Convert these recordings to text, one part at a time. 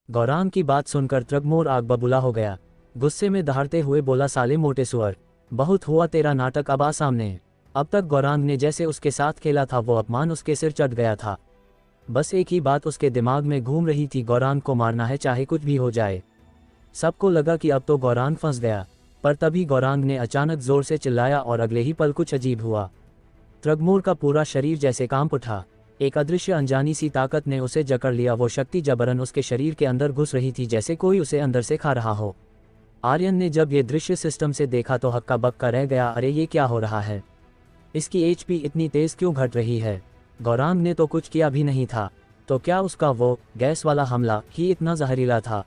गौरांग की बात सुनकर त्रगमोर आग बबूला हो गया। गुस्से में दहाड़ते हुए बोला, साले मोटे सुअर, बहुत हुआ तेरा नाटक, अब आ सामने। अब तक गौरांग ने जैसे उसके साथ खेला था वो अपमान उसके सिर चढ़ गया था। बस एक ही बात उसके दिमाग में घूम रही थी, गौरांग को मारना है चाहे कुछ भी हो जाए। सबको लगा कि अब तो गौरांग फंस गया, पर तभी गौरांग ने अचानक जोर से चिल्लाया और अगले ही पल कुछ अजीब हुआ। त्रगमोर का पूरा शरीर जैसे कांप उठा। एक अदृश्य अनजानी सी ताकत ने उसे जकड़ लिया। वो शक्ति जबरन उसके शरीर के अंदर घुस रही थी, जैसे कोई उसे अंदर से खा रहा हो। आर्यन ने जब ये दृश्य सिस्टम से देखा तो हक्का बक्का रह गया। अरे ये क्या हो रहा है? इसकी एचपी इतनी तेज क्यों घट रही है? गौरांग ने तो कुछ किया भी नहीं था, तो क्या उसका वो गैस वाला हमला ही इतना जहरीला था?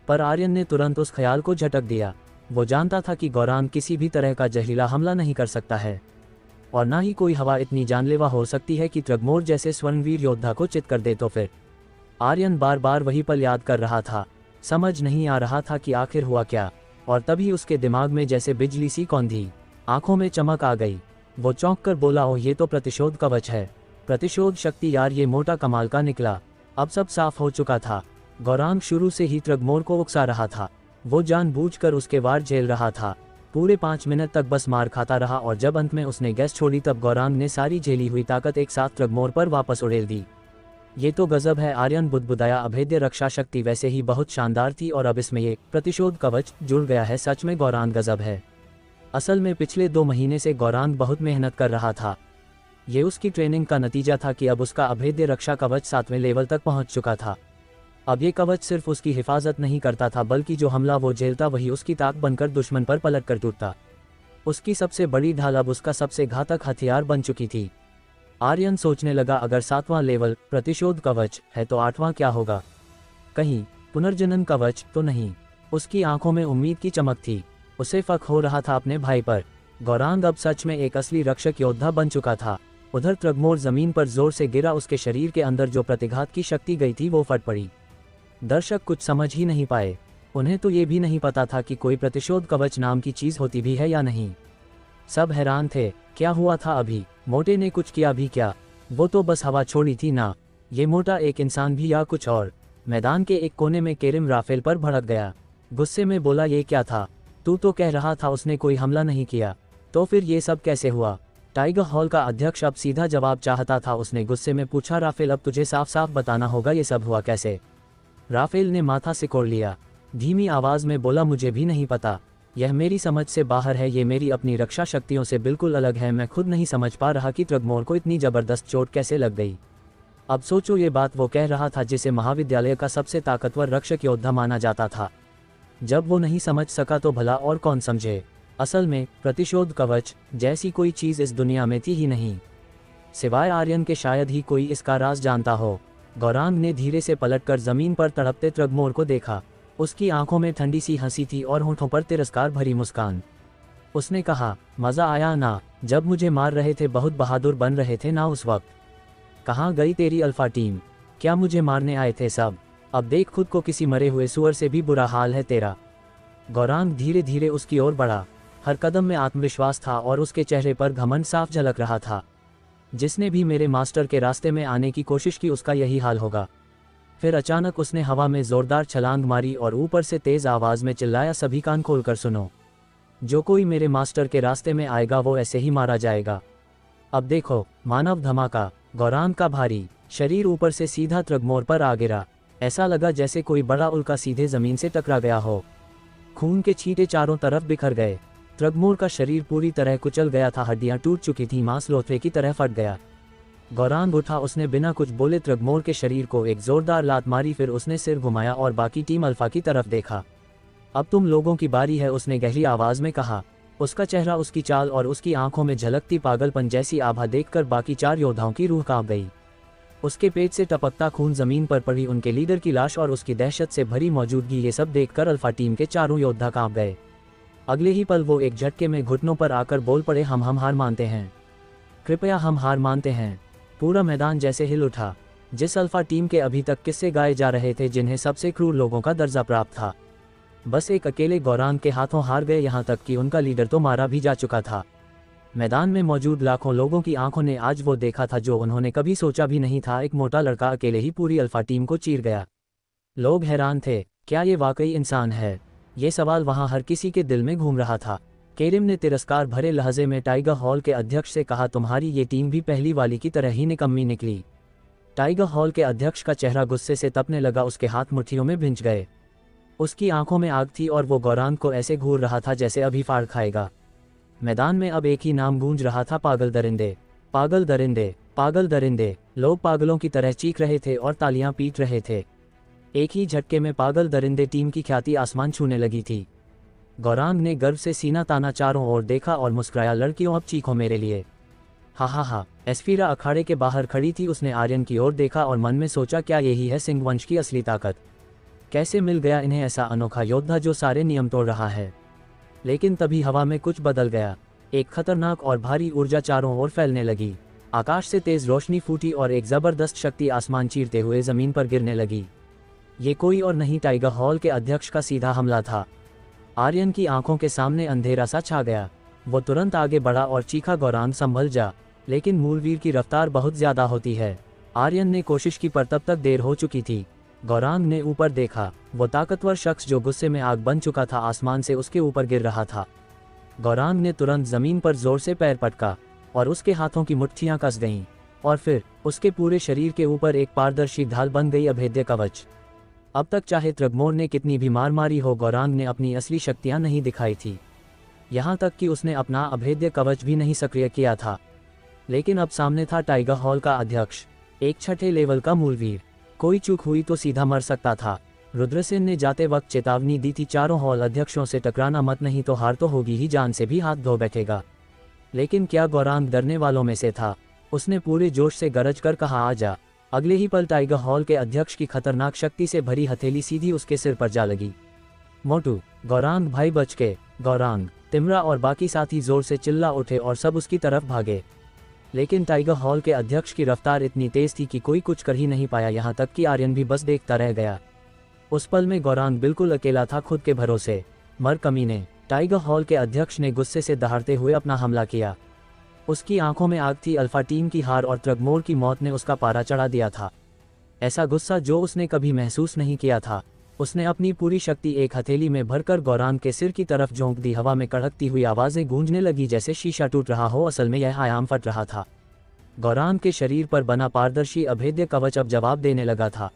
पर आर्यन ने तुरंत उस ख्याल को झटक दिया। वो जानता था कि गौरांग किसी भी तरह का जहरीला हमला नहीं कर सकता है, और ना ही कोई हवा इतनी जानलेवा हो सकती है कि त्रगमोर जैसे स्वर्णवीर योद्धा को चित कर दे। तो फिर आर्यन बार बार वही पल याद कर रहा था। समझ नहीं आ रहा था कि आखिर हुआ क्या, और तभी उसके दिमाग में जैसे बिजली सी कौंधी, आंखों में चमक आ गई। वो चौंक कर बोला, ओह ये तो प्रतिशोध कवच है। प्रतिशोध शक्ति यार, ये मोटा कमाल का निकला। अब सब साफ हो चुका था। गौरांग शुरू से ही त्रगमोर को उकसा रहा था। वो जानबूझकर उसके वार झेल रहा था। पूरे 5 मिनट तक बस मार खाता रहा, और जब अंत में उसने गैस छोड़ी तब गौरांग ने सारी झेली हुई ताकत एक साथ त्रगमोर पर वापस उड़ेल दी। ये तो गजब है, आर्यन बुदबुदाया। अभेद्य रक्षा शक्ति वैसे ही बहुत शानदार थी, और अब इसमें ये प्रतिशोध कवच जुड़ गया है। सच में गौरांग गजब है। असल में पिछले 2 महीने से गौरांग बहुत मेहनत कर रहा था। ये उसकी ट्रेनिंग का नतीजा था कि अब उसका अभेद्य रक्षा कवच 7वें लेवल तक पहुंच चुका था। अब ये कवच सिर्फ उसकी हिफाजत नहीं करता था, बल्कि जो हमला वो झेलता वही उसकी ताक बनकर दुश्मन पर पलट कर टूटता। उसकी सबसे बड़ी ढाल अब उसका सबसे घातक हथियार बन चुकी थी। आर्यन सोचने लगा, अगर 7वां लेवल प्रतिशोध कवच है तो 8वां क्या होगा? कहीं पुनर्जनन कवच तो नहीं? उसकी आंखों में उम्मीद की चमक थी। उसे फख्र हो रहा था अपने भाई पर। गौरांग अब सच में एक असली रक्षक योद्धा बन चुका था। उधर त्रगमोर जमीन पर जोर से गिरा। उसके शरीर के अंदर जो प्रतिघात की शक्ति गई थी वो फट पड़ी। दर्शक कुछ समझ ही नहीं पाए। उन्हें तो ये भी नहीं पता था कि कोई प्रतिशोध कवच नाम की चीज होती भी है या नहीं। सब हैरान थे, क्या हुआ था अभी? मोटे ने कुछ किया भी क्या? वो तो बस हवा छोड़ी थी ना। ये मोटा एक इंसान भी या कुछ और? मैदान के एक कोने में केरिम राफेल पर भड़क गया। गुस्से में बोला, ये क्या था? तू तो कह रहा था उसने कोई हमला नहीं किया, तो फिर ये सब कैसे हुआ? टाइगर हॉल का अध्यक्ष अब सीधा जवाब चाहता था। उसने गुस्से में पूछा, राफेल अब तुझे साफ साफ बताना होगा ये सब हुआ कैसे? राफेल ने माथा सिकोड़ लिया। धीमी आवाज में बोला, मुझे भी नहीं पता। यह मेरी समझ से बाहर है। ये मेरी अपनी रक्षा शक्तियों से बिल्कुल अलग है। मैं खुद नहीं समझ पा रहा कि त्रगमोर को इतनी जबरदस्त चोट कैसे लग गई। अब सोचो, ये बात वो कह रहा था जिसे महाविद्यालय का सबसे ताकतवर रक्षक योद्धा माना जाता था। जब वो नहीं समझ सका तो भला और कौन समझे? असल में प्रतिशोध कवच जैसी कोई चीज इस दुनिया में थी ही नहीं, सिवाय आर्यन के। शायद ही कोई इसका राज जानता हो। गौरांग ने धीरे से पलटकर जमीन पर तड़पते त्रगमोर को देखा। उसकी आंखों में ठंडी सी हंसी थी और होठों पर तिरस्कार भरी मुस्कान। उसने कहा, मजा आया ना? जब मुझे मार रहे थे बहुत बहादुर बन रहे थे ना उस वक्त? कहाँ गई तेरी अल्फा टीम? क्या मुझे मारने आए थे सब? अब देख, खुद को किसी मरे हुए सुअर से भी बुरा हाल है तेरा। गौरांग धीरे धीरे उसकी ओर बढ़ा। हर कदम में आत्मविश्वास था और उसके चेहरे पर घमंड साफ झलक रहा था। जिसने भी मेरे मास्टर के रास्ते में आने की कोशिश की उसका यही हाल होगा। फिर अचानक उसने हवा में जोरदार छलांग मारी और ऊपर से तेज आवाज में चिल्लाया, सभी कान खोलकर सुनो। जो कोई मेरे मास्टर के रास्ते में आएगा वो ऐसे ही मारा जाएगा। अब देखो, मानव धमाका। गौरांग का भारी शरीर ऊपर से सीधा त्रगमोर पर आ गिरा। ऐसा लगा जैसे कोई बड़ा उल्का सीधे जमीन से टकरा गया हो। खून के छींटे चारों तरफ बिखर गए। त्रगमोर का शरीर पूरी तरह कुचल गया था। हड्डियां टूट चुकी थीं, मांस लोथड़े की तरह फट गया। गौरांग उठा। उसने बिना कुछ बोले त्रगमोर के शरीर को एक जोरदार लात मारी। फिर उसने सिर घुमाया और बाकी टीम अल्फा की तरफ देखा। अब तुम लोगों की बारी है, उसने गहरी आवाज में कहा। उसका चेहरा, उसकी चाल और उसकी आंखों में झलकती पागलपन जैसी आभा देखकर बाकी 4 योद्धाओं की रूह कांप गई। उसके पेट से टपकता खून, जमीन पर पड़ी उनके लीडर की लाश और उसकी दहशत से भरी मौजूदगी, ये सब देखकर अल्फा टीम के 4 योद्धा कांप गए। अगले ही पल वो एक झटके में घुटनों पर आकर बोल पड़े, हम हार मानते हैं, कृपया हम हार मानते हैं। पूरा मैदान जैसे हिल उठा। जिस अल्फा टीम के अभी तक किस्से गाए जा रहे थे, जिन्हें सबसे क्रूर लोगों का दर्जा प्राप्त था, बस एक अकेले गौरांग के हाथों हार गए। यहाँ तक कि उनका लीडर तो मारा भी जा चुका था। मैदान में मौजूद लाखों लोगों की आंखों ने आज वो देखा था जो उन्होंने कभी सोचा भी नहीं था। एक मोटा लड़का अकेले ही पूरी अल्फा टीम को चीर गया। लोग हैरान थे, क्या ये वाकई इंसान है? ये सवाल वहां हर किसी के दिल में घूम रहा था। केरिम ने तिरस्कार भरे लहजे में टाइगर हॉल के अध्यक्ष से कहा, तुम्हारी ये टीम भी पहली वाली की तरह ही निकम्मी निकली। टाइगर हॉल के अध्यक्ष का चेहरा गुस्से से तपने लगा, उसके हाथ मुट्ठियों में भिंच गए। उसकी आंखों में आग थी और वो गौरांग को ऐसे घूर रहा था जैसे अभी फाड़ खाएगा। मैदान में अब एक ही नाम गूंज रहा था, पागल दरिंदे, पागल दरिंदे, पागल दरिंदे। लोग पागलों की तरह चीख रहे थे और तालियां पीट रहे थे। एक ही झटके में पागल दरिंदे टीम की ख्याति आसमान छूने लगी थी। गौरांग ने गर्व से सीना ताना, चारों ओर देखा और मुस्कुराया, लड़कियों अब चीखो मेरे लिए। हा हा हा। एस्फीरा अखाड़े के बाहर खड़ी थी, उसने आर्यन की ओर देखा और मन में सोचा, क्या यही है सिंह वंश की असली ताकत? कैसे मिल गया इन्हें ऐसा अनोखा योद्धा जो सारे नियम तोड़ रहा है? लेकिन तभी हवा में कुछ बदल गया। एक खतरनाक और भारी ऊर्जा चारों ओर फैलने लगी। आकाश से तेज रोशनी फूटी और एक जबरदस्त शक्ति आसमान चीरते हुए जमीन पर गिरने लगी। ये कोई और नहीं, टाइगर हॉल के अध्यक्ष का सीधा हमला था। आर्यन की आंखों के सामने अंधेरा सा छा गया। वो तुरंत आगे बढ़ा और चीखा, गौरांग संभल जा। लेकिन मूलवीर की रफ्तार बहुत ज्यादा होती है। आर्यन ने कोशिश की पर तब तक देर हो चुकी थी। गौरांग ने ऊपर देखा, वो ताकतवर शख्स जो गुस्से में आग बन चुका था आसमान से उसके ऊपर गिर रहा था। गौरांग ने तुरंत जमीन पर जोर से पैर पटका और उसके हाथों की मुट्ठियां कस गईं और फिर उसके पूरे शरीर के ऊपर एक पारदर्शी ढाल बन गई, अभेद्य कवच। अब तक चाहे त्रगमोर ने कितनी भी मार मारी हो, गौरांग ने अपनी असली शक्तियां नहीं दिखाई थी। यहाँ तक कि उसने अपना अभेद्य कवच भी नहीं सक्रिय किया था। लेकिन अब सामने था टाइगर हॉल का अध्यक्ष, एक छठे लेवल का मूलवीर। कोई चूक हुई तो सीधा मर सकता था। रुद्रसेन ने जाते वक्त चेतावनी दी थी, चारों हॉल अध्यक्षों से टकराना मत, नहीं तो हार तो होगी ही, जान से भी हाथ धो बैठेगा। लेकिन क्या गौरांग डरने वालों में से था? उसने पूरे जोश से गरज कर कहा, आ जा। अगले ही पल टाइगर हॉल के अध्यक्ष की खतरनाक शक्ति से भरी हथेली सीधी उसके सिर पर जा लगी। मोटू, गौरांग भाई बच के। गौरांग, तिमरा और बाकी साथी जोर से चिल्ला उठे और सब उसकी तरफ भागे। लेकिन टाइगर हॉल के अध्यक्ष की रफ्तार इतनी तेज थी कि कोई कुछ कर ही नहीं पाया, यहाँ तक कि आर्यन भी बस देखता रह गया। उस पल में गौरांग बिल्कुल अकेला था, खुद के भरोसे। मर कमीने। टाइगर हॉल के अध्यक्ष ने गुस्से से दहाड़ते हुए अपना हमला किया। उसकी आंखों में आग थी। अल्फा टीम की हार और त्रगमोर की मौत ने उसका पारा चढ़ा दिया था। ऐसा गुस्सा जो उसने कभी महसूस नहीं किया था। उसने अपनी पूरी शक्ति एक हथेली में भरकर गौरांग के सिर की तरफ झोंक दी। हवा में कड़कती हुई आवाजें गूंजने लगी जैसे शीशा टूट रहा हो, असल में यह आयाम फट रहा था। गौरांग के शरीर पर बना पारदर्शी अभेद्य कवच अब जवाब देने लगा था।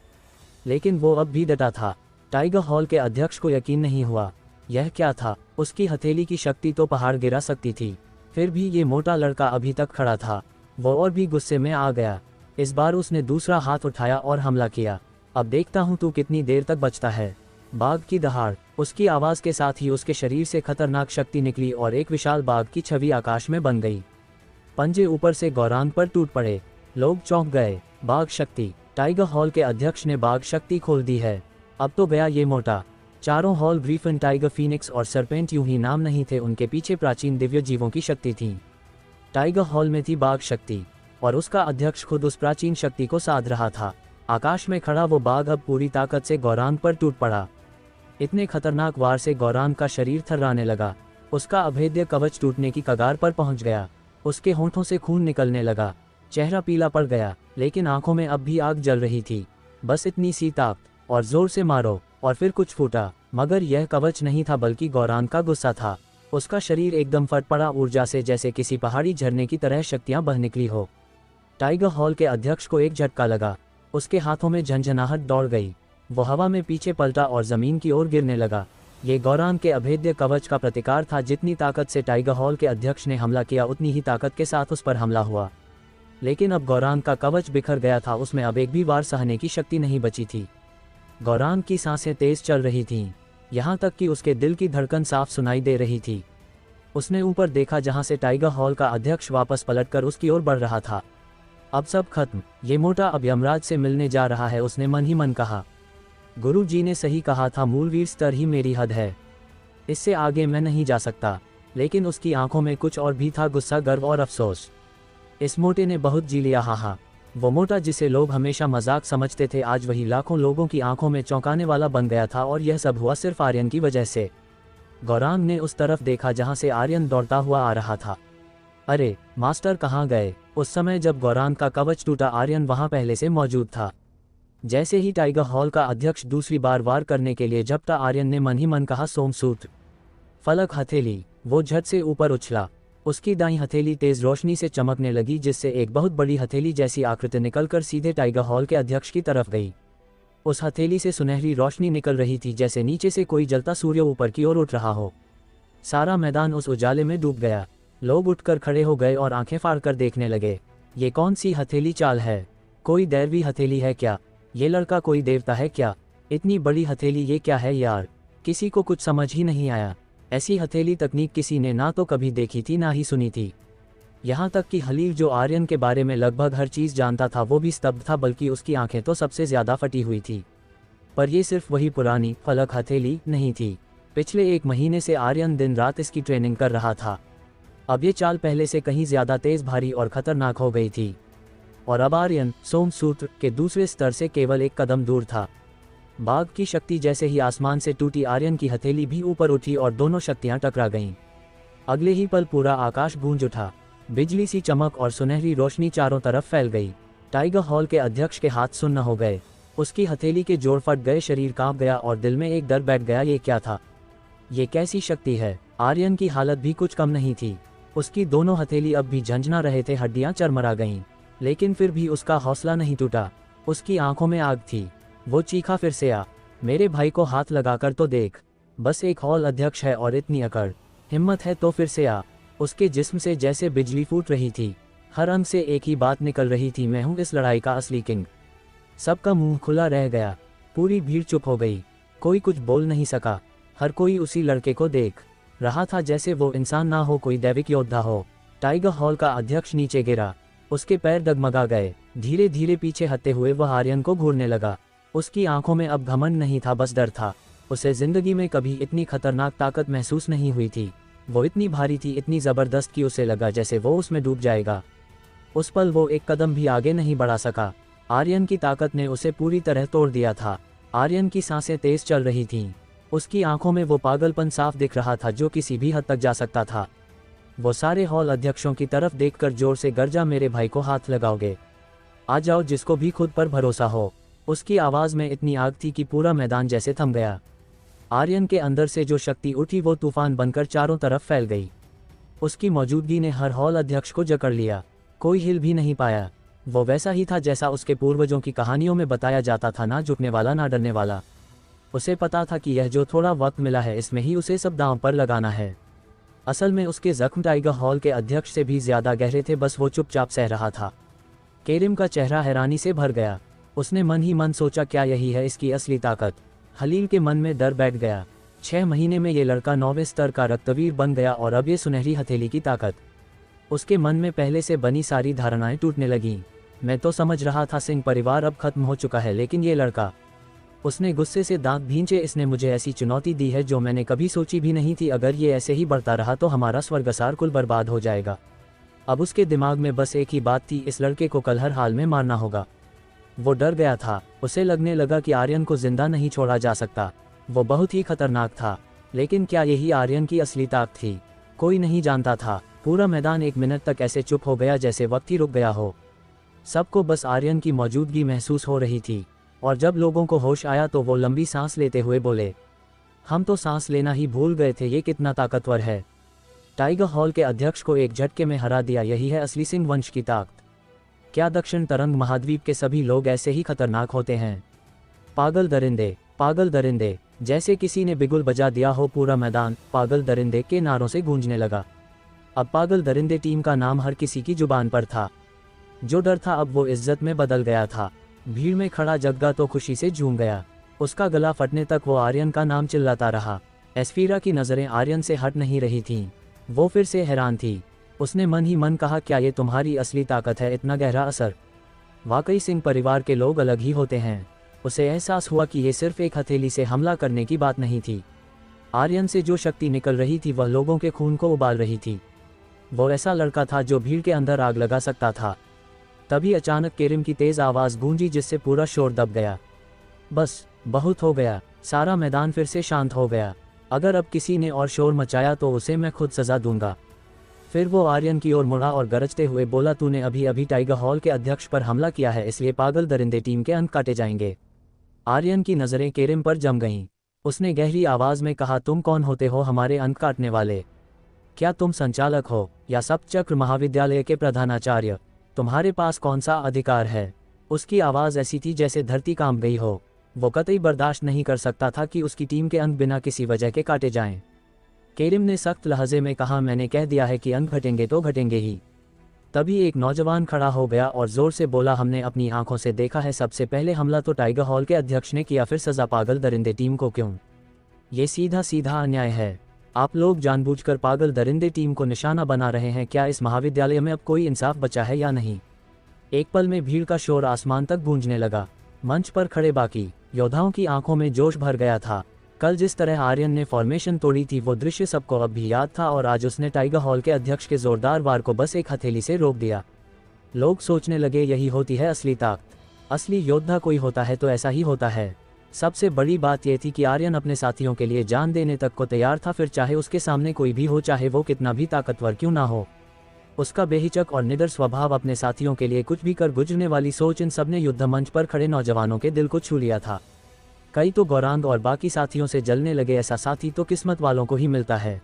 लेकिन वो अब भी डटा था। टाइगर हॉल के अध्यक्ष को यकीन नहीं हुआ। यह क्या था? उसकी हथेली की शक्ति तो पहाड़ गिरा सकती थी, फिर भी ये मोटा लड़का अभी तक खड़ा था। वो और भी गुस्से में आ गया। इस बार उसने दूसरा हाथ उठाया और हमला किया। अब देखता हूं तू कितनी देर तक बचता है। बाघ की दहाड़। उसकी आवाज के साथ ही उसके शरीर से खतरनाक शक्ति निकली और एक विशाल बाघ की छवि आकाश में बन गई। पंजे ऊपर से गौरांग पर टूट पड़े। लोग चौंक गए। बाघ शक्ति। टाइगर हॉल के अध्यक्ष ने बाघ शक्ति खोल दी है। अब तो गया ये मोटा। चारों हॉल ग्रीफन, टाइगर, फीनिक्स और सरपेंट यूं ही नाम नहीं थे, उनके पीछे प्राचीन दिव्य जीवों की शक्ति थी। टाइगर हॉल में थी बाघ शक्ति और उसका अध्यक्ष खुद उस प्राचीन शक्ति को साध रहा था। आकाश में खड़ा वो बाघ अब पूरी ताकत से गौरांग पर टूट पड़ा। इतने खतरनाक वार से गौरांग का शरीर थर्राने लगा। उसका अभेद्य कवच टूटने की कगार पर पहुंच गया। उसके होंठों से खून निकलने लगा। चेहरा पीला पड़ गया, लेकिन आंखों में अब भी आग जल रही थी। बस इतनी सी ताकत, और जोर से मारो। और फिर कुछ फूटा, मगर यह कवच नहीं था बल्कि गौरांग का गुस्सा था। उसका शरीर एकदम फट पड़ा ऊर्जा से, जैसे किसी पहाड़ी झरने की तरह शक्तियां बह निकली हो। टाइगर हॉल के अध्यक्ष को एक झटका लगा। उसके हाथों में झंझनाहट दौड़ गई। वो हवा में पीछे पलटा और जमीन की ओर गिरने लगा। ये गौरांग के अभेद्य कवच का प्रतिकार था। जितनी ताकत से टाइगर हॉल के अध्यक्ष ने हमला किया, उतनी ही ताकत के साथ उस पर हमला हुआ। लेकिन अब गौरांग का कवच बिखर गया था। उसमें अब एक भी वार सहने की शक्ति नहीं बची थी। गौरांग की सांसें तेज चल रही थीं, यहाँ तक कि उसके दिल की धड़कन साफ सुनाई दे रही थी। उसने ऊपर देखा जहाँ से टाइगर हॉल का अध्यक्ष वापस पलटकर उसकी ओर बढ़ रहा था। अब सब खत्म। ये मोटा अब यमराज से मिलने जा रहा है, उसने मन ही मन कहा। गुरु जी ने सही कहा था, मूलवीर स्तर ही मेरी हद है, इससे आगे मैं नहीं जा सकता। लेकिन उसकी आंखों में कुछ और भी था, गुस्सा, गर्व और अफसोस। इस मोटे ने बहुत जी लिया। हा। वो मोटा जिसे लोग हमेशा मजाक समझते थे, आज वही लाखों लोगों की आंखों में चौंकाने वाला बन गया था। और यह सब हुआ सिर्फ आर्यन की वजह से। गौरांग ने उस तरफ देखा जहां से आर्यन दौड़ता हुआ आ रहा था। अरे मास्टर कहाँ गए? उस समय जब गौरांग का कवच टूटा, आर्यन वहां पहले से मौजूद था। जैसे ही टाइगर हॉल का अध्यक्ष दूसरी बार वार करने के लिए झपटा, आर्यन ने मन ही मन कहा, सोमसूत्र, फलक, हथेली। वो झट से ऊपर उछला। उसकी दाईं हथेली तेज रोशनी से चमकने लगी, जिससे एक बहुत बड़ी हथेली जैसी आकृति निकलकर सीधे टाइगर हॉल के अध्यक्ष की तरफ गई। उस हथेली से सुनहरी रोशनी निकल रही थी, जैसे नीचे से कोई जलता सूर्य ऊपर की ओर उठ रहा हो। सारा मैदान उस उजाले में डूब गया। लोग उठकर खड़े हो गए और आंखें फाड़कर देखने लगे। ये कौन सी हथेली चाल है? कोई दैवी हथेली है क्या? ये लड़का कोई देवता है क्या? इतनी बड़ी हथेली, ये क्या है यार? किसी को कुछ समझ ही नहीं आया। ऐसी हथेली तकनीक किसी ने ना तो कभी देखी थी ना ही सुनी थी। यहाँ तक कि हलील, जो आर्यन के बारे में लगभग हर चीज़ जानता था, वो भी स्तब्ध था, बल्कि उसकी आंखें तो सबसे ज़्यादा फटी हुई थी। पर यह सिर्फ वही पुरानी फलक हथेली नहीं थी। पिछले 1 महीने से आर्यन दिन रात इसकी ट्रेनिंग कर रहा था। अब ये चाल पहले से कहीं ज़्यादा तेज़, भारी और ख़तरनाक हो गई थी। और अब आर्यन सोमसूत्र के दूसरे स्तर से केवल 1 कदम दूर था। बाघ की शक्ति जैसे ही आसमान से टूटी, आर्यन की हथेली भी ऊपर उठी और दोनों शक्तियां टकरा गईं। अगले ही पल पूरा आकाश गूंज उठा। बिजली सी चमक और सुनहरी रोशनी चारों तरफ फैल गई। टाइगर हॉल के अध्यक्ष के हाथ सुन्न हो गए। उसकी हथेली के जोड़ फट गए, शरीर कांप गया और दिल में एक डर बैठ गया। ये क्या था? ये कैसी शक्ति है? आर्यन की हालत भी कुछ कम नहीं थी। उसकी दोनों हथेली अब भी झंझना रहे थे, हड्डियां चरमरा गईं। लेकिन फिर भी उसका हौसला नहीं टूटा। उसकी आंखों में आग थी। वो चीखा, फिर से आ, मेरे भाई को हाथ लगाकर तो देख। बस एक हॉल अध्यक्ष है और इतनी अकड़, हिम्मत है तो फिर से आ। उसके जिस्म से जैसे बिजली फूट रही थी। हर अंग से एक ही बात निकल रही थी, मैं हूँ इस लड़ाई का असली किंग। सबका मुंह खुला रह गया। पूरी भीड़ चुप हो गई। कोई कुछ बोल नहीं सका। हर कोई उसी लड़के को देख रहा था, जैसे वो इंसान ना हो, कोई दैविक योद्धा हो। टाइगर हॉल का अध्यक्ष नीचे गिरा। उसके पैर डगमगा गए। धीरे धीरे पीछे हटते हुए वह आर्यन को घूरने लगा। उसकी आंखों में अब घमंड नहीं था, बस डर था। उसे जिंदगी में कभी इतनी खतरनाक ताकत महसूस नहीं हुई थी। वो इतनी भारी थी, इतनी ज़बरदस्त कि उसे लगा जैसे वो उसमें डूब जाएगा। उस पल वो 1 कदम भी आगे नहीं बढ़ा सका। आर्यन की ताकत ने उसे पूरी तरह तोड़ दिया था। आर्यन की सांसें तेज चल रही थीं। उसकी आंखों में वो पागलपन साफ दिख रहा था, जो किसी भी हद तक जा सकता था। वो सारे हॉल अध्यक्षों की तरफ देखकर जोर से गरजा, मेरे भाई को हाथ लगाओगे? आ जाओ, जिसको भी खुद पर भरोसा हो। उसकी आवाज़ में इतनी आग थी कि पूरा मैदान जैसे थम गया। आर्यन के अंदर से जो शक्ति उठी वो तूफान बनकर चारों तरफ फैल गई। उसकी मौजूदगी ने हर हॉल अध्यक्ष को जकड़ लिया। कोई हिल भी नहीं पाया। वो वैसा ही था जैसा उसके पूर्वजों की कहानियों में बताया जाता था, ना झुकने वाला ना डरने वाला। उसे पता था कि यह जो थोड़ा वक्त मिला है, इसमें ही उसे सब दांव पर लगाना है। असल में उसके जख्म टाइगर हॉल के अध्यक्ष से भी ज्यादा गहरे थे, बस वो चुपचाप सह रहा था। केरिम का चेहरा हैरानी से भर गया। उसने मन ही मन सोचा, क्या यही है इसकी असली ताकत? हलील के मन में डर बैठ गया। 6 महीने में ये लड़का 9वें स्तर का रक्तवीर बन गया और अब ये सुनहरी हथेली की ताकत। उसके मन में पहले से बनी सारी धारणाएं टूटने लगीं। मैं तो समझ रहा था सिंह परिवार अब खत्म हो चुका है, लेकिन ये लड़का। उसने गुस्से से दांत भींचे। इसने मुझे ऐसी चुनौती दी है जो मैंने कभी सोची भी नहीं थी। अगर ये ऐसे ही बढ़ता रहा तो हमारा स्वर्गसार कुल बर्बाद हो जाएगा। अब उसके दिमाग में बस एक ही बात थी, इस लड़के को कल हर हाल में मारना होगा। वो डर गया था। उसे लगने लगा कि आर्यन को जिंदा नहीं छोड़ा जा सकता। वो बहुत ही खतरनाक था। लेकिन क्या यही आर्यन की असली ताकत थी? कोई नहीं जानता था। पूरा मैदान 1 मिनट तक ऐसे चुप हो गया जैसे वक्त ही रुक गया हो। सबको बस आर्यन की मौजूदगी महसूस हो रही थी। और जब लोगों को होश आया तो वो लंबी सांस लेते हुए बोले, हम तो सांस लेना ही भूल गए थे, ये कितना ताकतवर है। टाइगर हॉल के अध्यक्ष को एक झटके में हरा दिया। यही है असली सिंह वंश की ताकत। क्या दक्षिण तरंग महाद्वीप के सभी लोग ऐसे ही खतरनाक होते हैं? पागल दरिंदे, पागल दरिंदे। जैसे किसी ने बिगुल बजा दिया हो। पूरा मैदान पागल दरिंदे के नारों से गूंजने लगा। अब पागल दरिंदे टीम का नाम हर किसी की जुबान पर था। जो डर था अब वो इज्जत में बदल गया था। भीड़ में खड़ा जग्गा तो खुशी से झूम गया। उसका गला फटने तक वो आर्यन का नाम चिल्लाता रहा। एस्फीरा की नज़रें आर्यन से हट नहीं रही थीं। वो फिर से हैरान थी। उसने मन ही मन कहा, क्या ये तुम्हारी असली ताकत है? इतना गहरा असर। वाकई सिंह परिवार के लोग अलग ही होते हैं। उसे एहसास हुआ कि ये सिर्फ एक हथेली से हमला करने की बात नहीं थी। आर्यन से जो शक्ति निकल रही थी वह लोगों के खून को उबाल रही थी। वो ऐसा लड़का था जो भीड़ के अंदर आग लगा सकता था। तभी अचानक केरिम की तेज आवाज़ गूंजी, जिससे पूरा शोर दब गया। बस बहुत हो गया। सारा मैदान फिर से शांत हो गया। अगर अब किसी ने और शोर मचाया तो उसे मैं खुद सज़ा दूंगा। फिर वो आर्यन की ओर मुड़ा और गरजते हुए बोला, तूने अभी अभी टाइगर हॉल के अध्यक्ष पर हमला किया है, इसलिए पागल दरिंदे टीम के अंक काटे जाएंगे। आर्यन की नज़रें केरिम पर जम गईं। उसने गहरी आवाज़ में कहा, तुम कौन होते हो हमारे अंक काटने वाले? क्या तुम संचालक हो या सप्तचक्र महाविद्यालय के प्रधानाचार्य? तुम्हारे पास कौन सा अधिकार है? उसकी आवाज़ ऐसी थी जैसे धरती कांप गई हो। वो कतई बर्दाश्त नहीं कर सकता था कि उसकी टीम के अंक बिना किसी वजह के काटे जाएं। केरिम ने सख्त लहजे में कहा, मैंने कह दिया है कि अंक घटेंगे तो घटेंगे ही। तभी एक नौजवान खड़ा हो गया और ज़ोर से बोला, हमने अपनी आंखों से देखा है, सबसे पहले हमला तो टाइगर हॉल के अध्यक्ष ने किया, फिर सज़ा पागल दरिंदे टीम को क्यों? ये सीधा सीधा अन्याय है। आप लोग जानबूझकर पागल दरिंदे टीम को निशाना बना रहे हैं। क्या इस महाविद्यालय में अब कोई इंसाफ बचा है या नहीं? एक पल में भीड़ का शोर आसमान तक गूंजने लगा। मंच पर खड़े बाकी योद्धाओं की आंखों में जोश भर गया था। कल जिस तरह आर्यन ने फॉर्मेशन तोड़ी थी वो दृश्य सबको अब भी याद था, और आज उसने टाइगर हॉल के अध्यक्ष के जोरदार वार को बस एक हथेली से रोक दिया। लोग सोचने लगे, यही होती है असली ताकत। असली योद्धा कोई होता है तो ऐसा ही होता है। सबसे बड़ी बात यह थी कि आर्यन अपने साथियों के लिए जान देने तक को तैयार था, फिर चाहे उसके सामने कोई भी हो, चाहे वो कितना भी ताकतवर क्यों ना हो। उसका बेहिचक और निडर स्वभाव, अपने साथियों के लिए कुछ भी कर गुजरने वाली सोच, इन सब ने युद्ध मंच पर खड़े नौजवानों के दिल को छू लिया था। कई तो गौरांग और बाकी साथियों से जलने लगे, ऐसा साथी तो किस्मत वालों को ही मिलता है।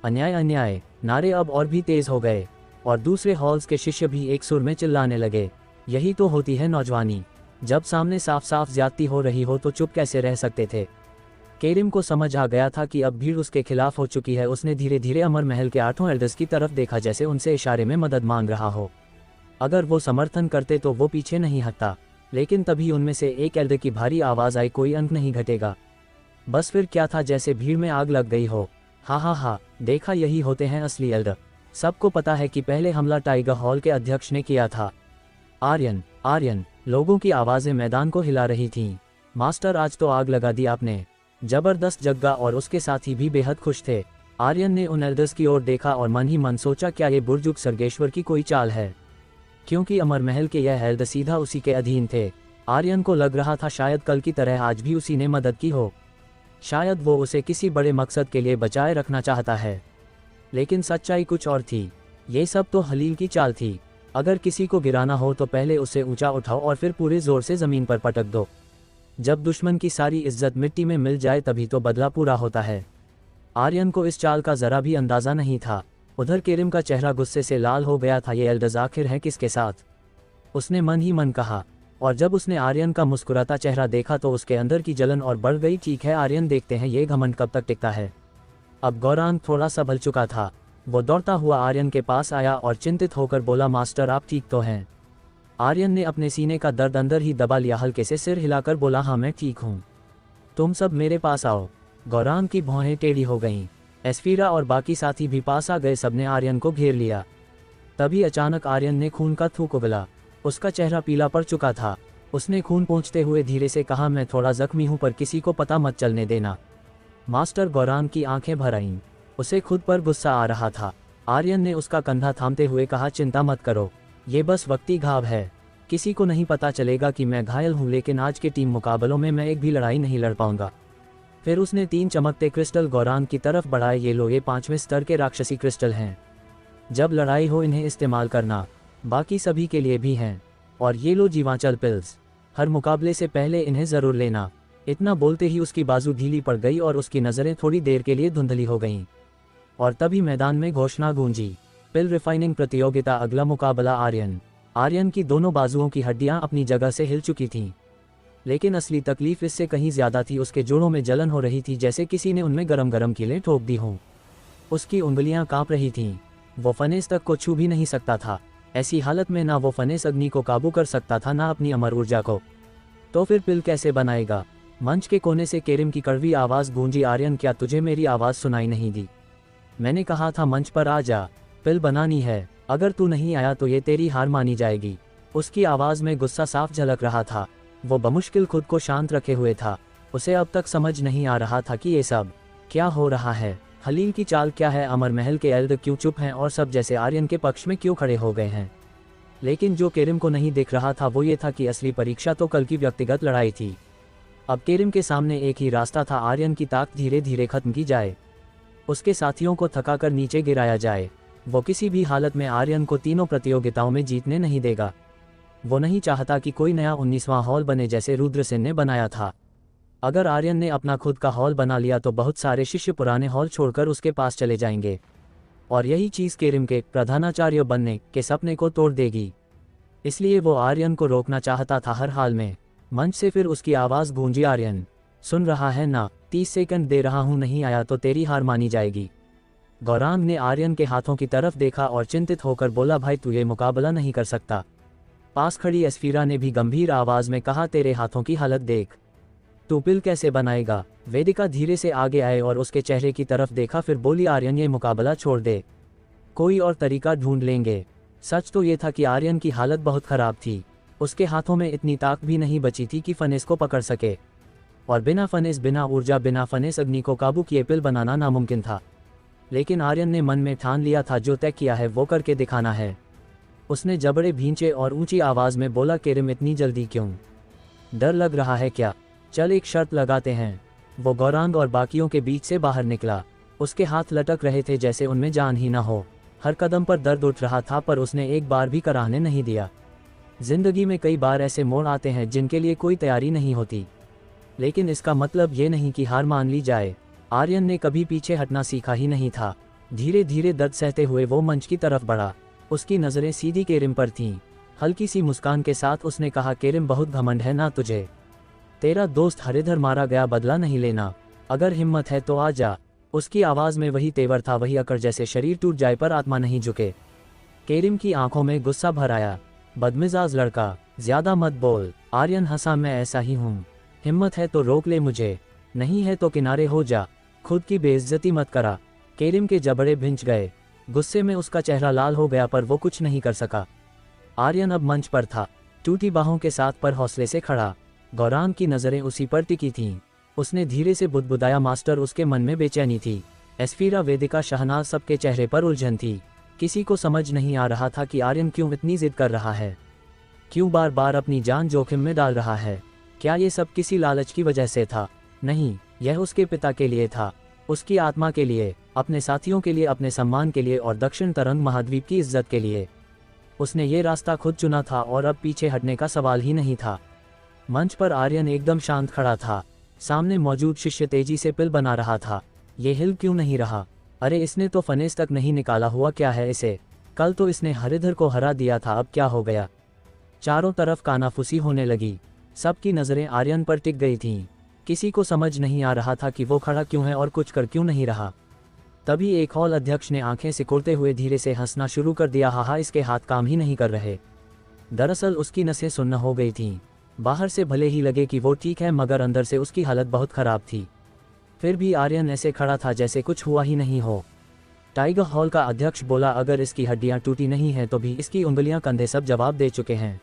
अन्याय अन्याय नारे अब और भी तेज हो गए और दूसरे हॉल्स के शिष्य भी एक सुर में चिल्लाने लगे। यही तो होती है नौजवानी। जब सामने साफ साफ ज्यादती हो रही हो तो चुप कैसे रह सकते थे? केरिम को समझ आ गया था कि अब भीड़ उसके खिलाफ हो चुकी है। उसने धीरे धीरे अमर महल के 8 एल्डर्स की तरफ देखा, जैसे उनसे इशारे में मदद मांग रहा हो। अगर वो समर्थन करते तो वो पीछे नहीं हटता, लेकिन तभी उनमें से एक एल्डर की भारी आवाज़ आई, कोई अंक नहीं घटेगा। बस फिर क्या था, जैसे भीड़ में आग लग गई हो। हा, देखा, यही होते हैं असली एल्डर। सबको पता है कि पहले हमला टाइगर हॉल के अध्यक्ष ने किया था। आर्यन, लोगों की आवाज़ें मैदान को हिला रही थीं। मास्टर, आज तो आग लगा दी आपने। जबरदस्त। जग्गा और उसके साथी भी बेहद खुश थे। आर्यन ने उन एल्डर्स की ओर देखा और मन ही मन सोचा, क्या ये बुर्जुग सर्गेश्वर की कोई चाल है? क्योंकि अमर महल के यह एल्डर सीधा उसी के अधीन थे। आर्यन को लग रहा था शायद कल की तरह आज भी उसी ने मदद की हो। शायद वो उसे किसी बड़े मकसद के लिए बचाए रखना चाहता है। लेकिन सच्चाई कुछ और थी। ये सब तो हलील की चाल थी। अगर किसी को गिराना हो तो पहले उसे ऊंचा उठाओ और फिर पूरे जोर से ज़मीन पर पटक दो। जब दुश्मन की सारी इज्जत मिट्टी में मिल जाए तभी तो बदला पूरा होता है। आर्यन को इस चाल का ज़रा भी अंदाज़ा नहीं था। उधर केरिम का चेहरा गुस्से से लाल हो गया था। ये एल्डर्स आखिर हैं किसके साथ? उसने मन ही मन कहा। और जब उसने आर्यन का मुस्कुराता चेहरा देखा तो उसके अंदर की जलन और बढ़ गई। ठीक है आर्यन, देखते हैं ये घमंड कब तक टिकता है। अब गौरांग थोड़ा संभल चुका था। वो दौड़ता हुआ आर्यन के पास आया और चिंतित होकर बोला, मास्टर आप ठीक तो हैं? आर्यन ने अपने सीने का दर्द अंदर ही दबा लिया। हल्के से सिर हिलाकर बोला, हाँ मैं ठीक हूँ। तुम सब मेरे पास आओ। गौरांग की भौहें टेढ़ी हो गईं। एस्फीरा और बाकी साथी भी पास आ गए। सबने आर्यन को घेर लिया। तभी अचानक आर्यन ने खून का थूक उगला। उसका चेहरा पीला पड़ चुका था। उसने खून पोंछते हुए धीरे से कहा, मैं थोड़ा जख्मी हूँ पर किसी को पता मत चलने देना। मास्टर, गौरांग की आंखें भर आईं। उसे खुद पर गुस्सा आ रहा था। आर्यन ने उसका कंधा थामते हुए कहा, चिंता मत करो, ये बस वक्ती घाव है। किसी को नहीं पता चलेगा कि मैं घायल हूँ, लेकिन आज के टीम मुकाबलों में मैं एक भी लड़ाई नहीं लड़ पाऊंगा। फिर उसने 3 चमकते क्रिस्टल गौरांग की तरफ बढ़ाए। ये लो, ये 5वें स्तर के राक्षसी क्रिस्टल हैं। जब लड़ाई हो इन्हें इस्तेमाल करना। बाकी सभी के लिए भी हैं। और ये लो जीवांचल पिल्स, हर मुकाबले से पहले इन्हें ज़रूर लेना। इतना बोलते ही उसकी बाजू ढीली पड़ गई और उसकी नज़रें थोड़ी देर के लिए धुंधली हो गईं। और तभी मैदान में घोषणा गूंजी, पिल रिफाइनिंग प्रतियोगिता, अगला मुकाबला आर्यन की दोनों बाजुओं की हड्डियां अपनी जगह से हिल चुकी थीं। लेकिन असली तकलीफ इससे कहीं ज़्यादा थी। उसके जोड़ों में जलन हो रही थी, जैसे किसी ने उनमें गरम गरम कीलें ठोक दी हों। उसकी उंगलियां कांप रही थीं। वो फनेस तक को छू भी नहीं सकता था। ऐसी हालत में ना वो फनेस अग्नि को काबू कर सकता था, ना अपनी अमर ऊर्जा को। तो फिर पिल कैसे बनाएगा? मंच के कोने से केरिम की कड़वी आवाज़ गूंजी, आर्यन, क्या तुझे मेरी आवाज़ सुनाई नहीं दी? मैंने कहा था मंच पर आ जा, पिल बनानी है। अगर तू नहीं आया तो ये तेरी हार मानी जाएगी। उसकी आवाज़ में गुस्सा साफ झलक रहा था। वो बमुश्किल खुद को शांत रखे हुए था। उसे अब तक समझ नहीं आ रहा था कि ये सब क्या हो रहा है। हलील की चाल क्या है? अमर महल के एल्डर क्यों चुप हैं और सब जैसे आर्यन के पक्ष में क्यों खड़े हो गए हैं? लेकिन जो केरिम को नहीं दिख रहा था वो ये था कि असली परीक्षा तो कल की व्यक्तिगत लड़ाई थी। अब केरिम के सामने एक ही रास्ता था, आर्यन की ताकत धीरे धीरे खत्म की जाए, उसके साथियों को थकाकर नीचे गिराया जाए वो किसी भी हालत में आर्यन को तीनों प्रतियोगिताओं में जीतने नहीं देगा। वो नहीं चाहता कि कोई नया 19वां हॉल बने जैसे रुद्रसेन ने बनाया था। अगर आर्यन ने अपना खुद का हॉल बना लिया तो बहुत सारे शिष्य पुराने हॉल छोड़कर उसके पास चले जाएंगे, और यही चीज़ केरिम के प्रधानाचार्य बनने के सपने को तोड़ देगी। इसलिए वो आर्यन को रोकना चाहता था हर हाल में। मंच से फिर उसकी आवाज़ गूंजी, आर्यन सुन रहा है ना? 30 सेकंड दे रहा हूँ, नहीं आया तो तेरी हार मानी जाएगी। गौरांग ने आर्यन के हाथों की तरफ देखा और चिंतित होकर बोला, भाई तू ये मुकाबला नहीं कर सकता। पास खड़ी एस्फीरा ने भी गंभीर आवाज़ में कहा, तेरे हाथों की हालत देख, तू पिल कैसे बनाएगा? वेदिका धीरे से आगे आए और उसके चेहरे की तरफ देखा, फिर बोली, आर्यन ये मुकाबला छोड़ दे, कोई और तरीका ढूंढ लेंगे। सच तो ये था कि आर्यन की हालत बहुत ख़राब थी। उसके हाथों में इतनी ताकत भी नहीं बची थी कि फनेस को पकड़ सके, और बिना फनेस, बिना ऊर्जा, बिना फनेस अग्नि को काबू किए पिल बनाना नामुमकिन था। लेकिन आर्यन ने मन में ठान लिया था, जो तय किया है वो करके दिखाना है। उसने जबड़े भींचे और ऊंची आवाज़ में बोला, केरिम इतनी जल्दी क्यों? डर लग रहा है क्या? चल एक शर्त लगाते हैं। वो गौरांग और बाकियों के बीच से बाहर निकला। उसके हाथ लटक रहे थे जैसे उनमें जान ही ना हो। हर कदम पर दर्द उठ रहा था, पर उसने एक बार भी कराहने नहीं दिया। जिंदगी में कई बार ऐसे मोड़ आते हैं जिनके लिए कोई तैयारी नहीं होती, लेकिन इसका मतलब ये नहीं कि हार मान ली जाए। आर्यन ने कभी पीछे हटना सीखा ही नहीं था। धीरे धीरे दर्द सहते हुए वो मंच की तरफ बढ़ा। उसकी नज़रें सीधी केरिम पर थीं। हल्की सी मुस्कान के साथ उसने कहा, केरिम बहुत घमंड है ना तुझे? तेरा दोस्त हरिधर मारा गया, बदला नहीं लेना। अगर हिम्मत है तो आ जा। उसकी आवाज़ में वही तेवर था, वही अकड़, जैसे शरीर टूट जाए पर आत्मा नहीं झुके। केरिम की आंखों में गुस्सा भर आया। बदमिजाज लड़का, ज्यादा मत बोल। आर्यन हंसा, मैं ऐसा ही हूँ। हिम्मत है तो रोक ले मुझे, नहीं है तो किनारे हो जा। खुद की बेइज्जती मत करा। केरिम के जबड़े भिंच गए। गुस्से में उसका चेहरा लाल हो गया, पर वो कुछ नहीं कर सका। आर्यन अब मंच पर था, टूटी बाहों के साथ पर हौसले से खड़ा। गौरांग की नज़रें उसी पर टिकी थीं। उसने धीरे से बुदबुदाया, मास्टर। उसके मन में बेचैनी थी। एस्फीरा, वेदिका, शहनाज, सबके चेहरे पर उलझन थी। किसी को समझ नहीं आ रहा था कि आर्यन क्यों इतनी जिद कर रहा है, क्यों बार बार अपनी जान जोखिम में डाल रहा है। क्या ये सब किसी लालच की वजह से था? नहीं, यह उसके पिता के लिए था, उसकी आत्मा के लिए, अपने साथियों के लिए, अपने सम्मान के लिए और दक्षिण तरंग महाद्वीप की इज्जत के लिए। उसने ये रास्ता खुद चुना था और अब पीछे हटने का सवाल ही नहीं था। मंच पर आर्यन एकदम शांत खड़ा था। सामने मौजूद शिष्य तेजी से पिल बना रहा था। ये हिल क्यों नहीं रहा? अरे इसने तो फनेस तक नहीं निकाला हुआ, क्या है इसे? कल तो इसने हरिधर को हरा दिया था, अब क्या हो गया? चारों तरफ कानाफूसी होने लगी। सबकी नज़रें आर्यन पर टिक गई थीं। किसी को समझ नहीं आ रहा था कि वो खड़ा क्यों है और कुछ कर क्यों नहीं रहा। तभी एक हॉल अध्यक्ष ने आंखें सिकुड़ते हुए धीरे से हंसना शुरू कर दिया। हाहा, इसके हाथ काम ही नहीं कर रहे। दरअसल उसकी नसें सुन्न हो गई थीं। बाहर से भले ही लगे कि वो ठीक है, मगर अंदर से उसकी हालत बहुत ख़राब थी। फिर भी आर्यन ऐसे खड़ा था जैसे कुछ हुआ ही नहीं हो। टाइगर हॉल का अध्यक्ष बोला, अगर इसकी हड्डियां टूटी नहीं हैं तो भी इसकी उंगलियां, कंधे सब जवाब दे चुके हैं।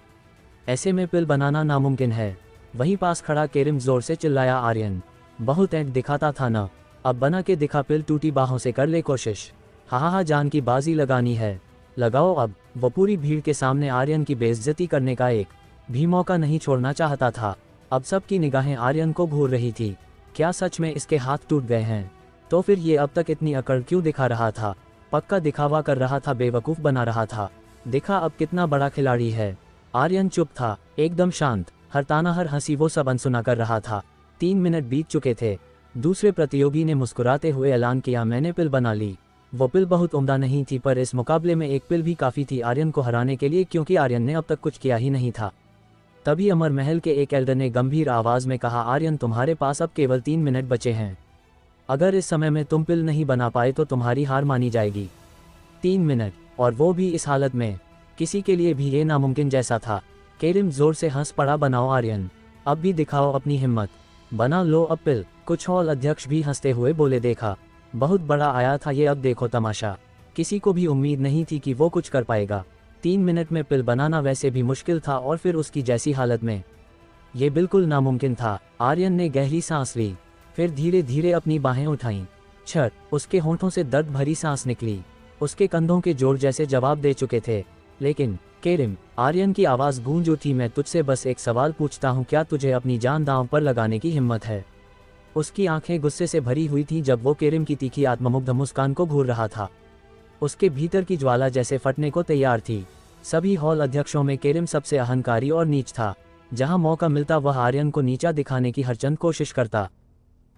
ऐसे में पिल बनाना नामुमकिन है। वहीं पास खड़ा केरिम जोर से चिल्लाया, आर्यन बहुत ऐंठ दिखाता था ना, अब बना के दिखा। पिल टूटी बाहों से कर ले कोशिश। हा, जान की बाजी लगानी है, लगाओ अब। वो पूरी भीड़ के सामने आर्यन की बेइज्जती करने का एक भी मौका नहीं छोड़ना चाहता था। अब सबकी निगाहें आर्यन को घूर रही थी। क्या सच में इसके हाथ टूट गए हैं? तो फिर ये अब तक इतनी अकड़ क्यों दिखा रहा था? पक्का दिखावा कर रहा था, बेवकूफ़ बना रहा था। देखा अब कितना बड़ा खिलाड़ी है। आर्यन चुप था, एकदम शांत। हर ताना, हर हंसी वो सब अनसुना कर रहा था। 3 मिनट बीत चुके थे। दूसरे प्रतियोगी ने मुस्कुराते हुए ऐलान किया, मैंने पिल बना ली। वो पिल बहुत उम्दा नहीं थी, पर इस मुकाबले में एक पिल भी काफ़ी थी आर्यन को हराने के लिए, क्योंकि आर्यन ने अब तक कुछ किया ही नहीं था। तभी अमर महल के एक एल्डर ने गंभीर आवाज़ में कहा, आर्यन तुम्हारे पास अब केवल 3 मिनट बचे हैं। अगर इस समय में तुम पिल नहीं बना पाए तो तुम्हारी हार मानी जाएगी। 3 मिनट, और वो भी इस हालत में। किसी के लिए भी ये नामुमकिन जैसा था। केरिम जोर से हंस पड़ा, बनाओ आर्यन, अब भी दिखाओ अपनी हिम्मत, बना लो अब पिल। कुछ हॉल अध्यक्ष भी हंसते हुए बोले, देखा बहुत बड़ा आया था ये, अब देखो तमाशा। किसी को भी उम्मीद नहीं थी कि वो कुछ कर पाएगा। 3 मिनट में पिल बनाना वैसे भी मुश्किल था, और फिर उसकी जैसी हालत में ये बिल्कुल नामुमकिन था। आर्यन ने गहरी सांस ली, फिर धीरे धीरे अपनी बाहें उठाईं। छट, उसके होंठों से दर्द भरी सांस निकली। उसके कंधों के जोर जैसे जवाब दे चुके थे। लेकिन केरिम, आर्यन की आवाज़ गूंज उठी, मैं तुझसे बस एक सवाल पूछता हूँ, क्या तुझे अपनी जान दांव पर लगाने की हिम्मत है? उसकी आंखें गुस्से से भरी हुई थीं जब वो केरिम की तीखी आत्ममुग्ध मुस्कान को घूर रहा था। उसके भीतर की ज्वाला जैसे फटने को तैयार थी। सभी हॉल अध्यक्षों में केरिम सबसे अहंकारी और नीच था। जहां मौका मिलता वह आर्यन को नीचा दिखाने की हरचंद कोशिश करता।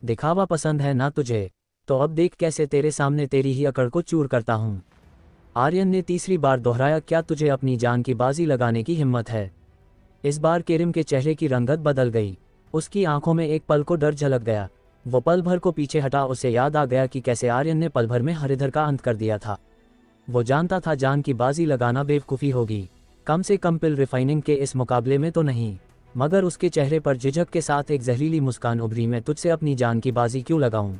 दिखावा पसंद है ना तुझे? तो अब देख कैसे तेरे सामने तेरी ही अकड़ को चूर करता हूँ। आर्यन ने तीसरी बार दोहराया, क्या तुझे अपनी जान की बाजी लगाने की हिम्मत है? इस बार केरिम के चेहरे की रंगत बदल गई। उसकी आंखों में एक पल को डर झलक गया। वो पल भर को पीछे हटा। उसे याद आ गया कि कैसे आर्यन ने पल भर में हरिधर का अंत कर दिया था। वो जानता था जान की बाजी लगाना बेवकूफ़ी होगी, कम से कम पिल रिफाइनिंग के इस मुकाबले में तो नहीं। मगर उसके चेहरे पर झिझक के साथ एक जहरीली मुस्कान उभरी। मैं तुझसे अपनी जान की बाजी क्यों लगाऊं?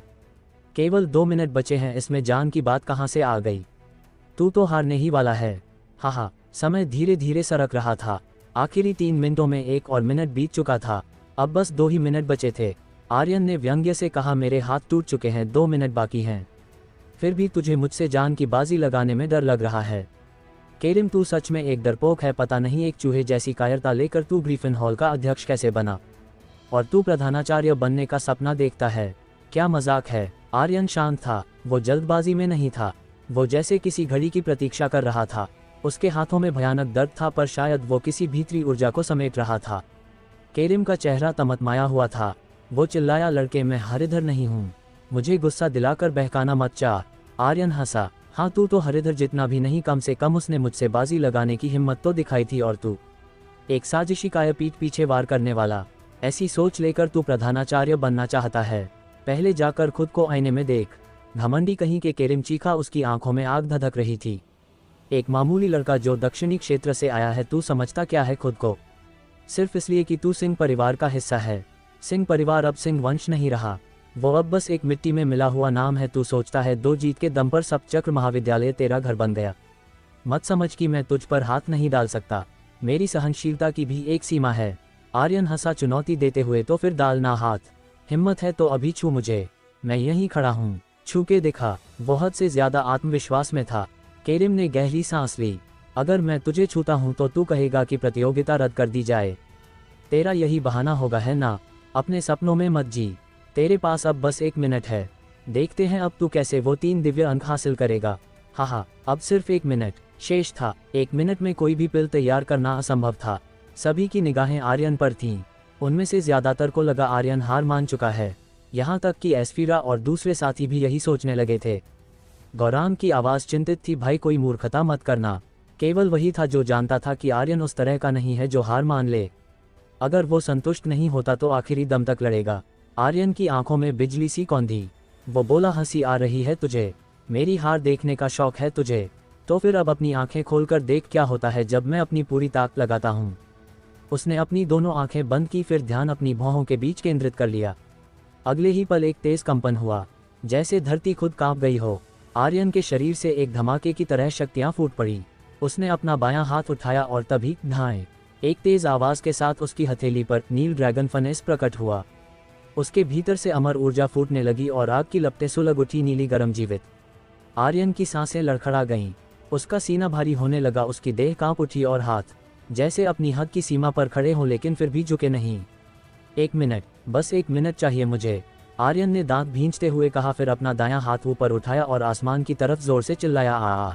केवल 2 मिनट बचे हैं, इसमें जान की बात कहाँ से आ गई? तू तो हारने ही वाला है। हाँ, समय धीरे धीरे सरक रहा था। आखिरी 3 मिनटों में 1 और मिनट बीत चुका था। अब बस 2 ही मिनट बचे थे। आर्यन ने व्यंग्य से कहा, मेरे हाथ टूट चुके हैं, 2 मिनट बाकी हैं। फिर भी तुझे मुझसे जान की बाजी लगाने में डर लग रहा है। केरिम, तू सच में एक डरपोक है। पता नहीं एक चूहे जैसी कायरता लेकर तू ग्रीफिन हॉल का अध्यक्ष कैसे बना, और तू प्रधानाचार्य बनने का सपना देखता है। क्या मजाक है? आर्यन शांत था। वो जल्दबाजी में नहीं था। वो जैसे किसी घड़ी की प्रतीक्षा कर रहा था। उसके हाथों में भयानक दर्द था, पर शायद वो किसी भीतरी ऊर्जा को समेट रहा था। केरिम का चेहरा तमतमाया हुआ था। वो चिल्लाया, लड़के, मैं हरिधर नहीं हूँ। मुझे गुस्सा दिलाकर बहकाना मत चाह। आर्यन हंसा। हाँ, तू तो हरिधर जितना भी नहीं, कम से कम उसने मुझसे बाजी लगाने की हिम्मत तो दिखाई थी। और तू एक साजिशी काय पीठ पीछे वार करने वाला। ऐसी सोच लेकर तू प्रधानाचार्य बनना चाहता है? पहले जाकर खुद को आईने में देख। घमंडी कहीं के, केरिम चीखा। उसकी आंखों में आग धधक रही थी। एक मामूली लड़का जो दक्षिणी क्षेत्र से आया है, तू समझता क्या है खुद को? सिर्फ इसलिए कि तू सिंह परिवार का हिस्सा है। सिंह परिवार अब सिंह वंश नहीं रहा। वो अब बस एक मिट्टी में मिला हुआ नाम है। तू सोचता है 2 जीत के दम पर सप्तचक्र महाविद्यालय तेरा घर बन गया। मत समझ कि मैं तुझ पर हाथ नहीं डाल सकता। मेरी सहनशीलता की भी एक सीमा है। आर्यन हंसा, चुनौती देते हुए। तो फिर डालना हाथ। हिम्मत है तो अभी छू मुझे, मैं यहीं खड़ा हूँ। छू के दिखा। वो हद से ज्यादा आत्मविश्वास में था। केरिम ने गहरी सांस ली। अगर मैं तुझे छूता हूँ तो तू कहेगा कि प्रतियोगिता रद्द कर दी जाए। तेरा यही बहाना होगा, है ना? अपने सपनों में मत जी। तेरे पास अब बस 1 मिनट है। देखते हैं अब तू कैसे वो 3 दिव्य अंक हासिल करेगा। हाँ, अब सिर्फ 1 मिनट शेष था। 1 मिनट में कोई भी पिल तैयार करना असंभव था। सभी की निगाहें आर्यन पर थीं। उनमें से ज्यादातर को लगा आर्यन हार मान चुका है। यहाँ तक कि एस्फीरा और दूसरे साथी भी यही सोचने लगे थे। गौरांग की आवाज़ चिंतित थी, भाई कोई मूर्खता मत करना। केवल वही था जो जानता था कि आर्यन उस तरह का नहीं है जो हार मान ले। अगर वो संतुष्ट नहीं होता तो आखिरी दम तक लड़ेगा। आर्यन की आंखों में बिजली सी कौंधी। वो बोला, हंसी आ रही है तुझे? मेरी हार देखने का शौक है तुझे? तो फिर अब अपनी आंखें खोलकर देख क्या होता है जब मैं अपनी पूरी ताकत लगाता हूँ। उसने अपनी दोनों आंखें बंद की, फिर ध्यान अपनी भौहों के बीच केंद्रित कर लिया। अगले ही पल एक तेज कंपन हुआ, जैसे धरती खुद कांप गई हो। आर्यन के शरीर से एक धमाके की तरह शक्तियां फूट पड़ी। उसने अपना बायां हाथ उठाया और तभी धाएं एक तेज आवाज के साथ उसकी हथेली पर नील ड्रैगन फनेस प्रकट हुआ। उसके भीतर से अमर ऊर्जा फूटने लगी और आग की लपटें सुलग उठी, नीली गर्म जीवित। आर्यन की सांसें लड़खड़ा गईं। उसका सीना भारी होने लगा, उसकी देह कांप उठी और हाथ जैसे अपनी हद की सीमा पर खड़े हों लेकिन फिर भी झुके नहीं। 1 मिनट, बस 1 मिनट चाहिए मुझे, आर्यन ने दांत भींचते हुए कहा। फिर अपना दायां हाथ ऊपर उठाया और आसमान की तरफ जोर से चिल्लाया, आ।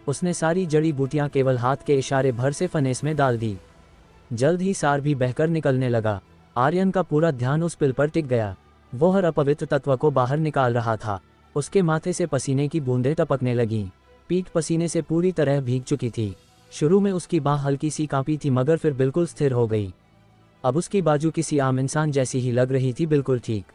उसने सारी जड़ी बूटियां केवल हाथ के इशारे भर से फनेस में डाल दी। जल्द ही सार भी बहकर निकलने लगा। आर्यन का पूरा ध्यान उस पिल पर टिक गया। वो हर अपवित्र तत्व को बाहर निकाल रहा था। उसके माथे से पसीने की बूंदें टपकने लगीं। पीठ पसीने से पूरी तरह भीग चुकी थी। शुरू में उसकी बाह हल्की सी कांपी थी मगर फिर बिल्कुल स्थिर हो गई। अब उसकी बाजू किसी आम इंसान जैसी ही लग रही थी, बिल्कुल ठीक।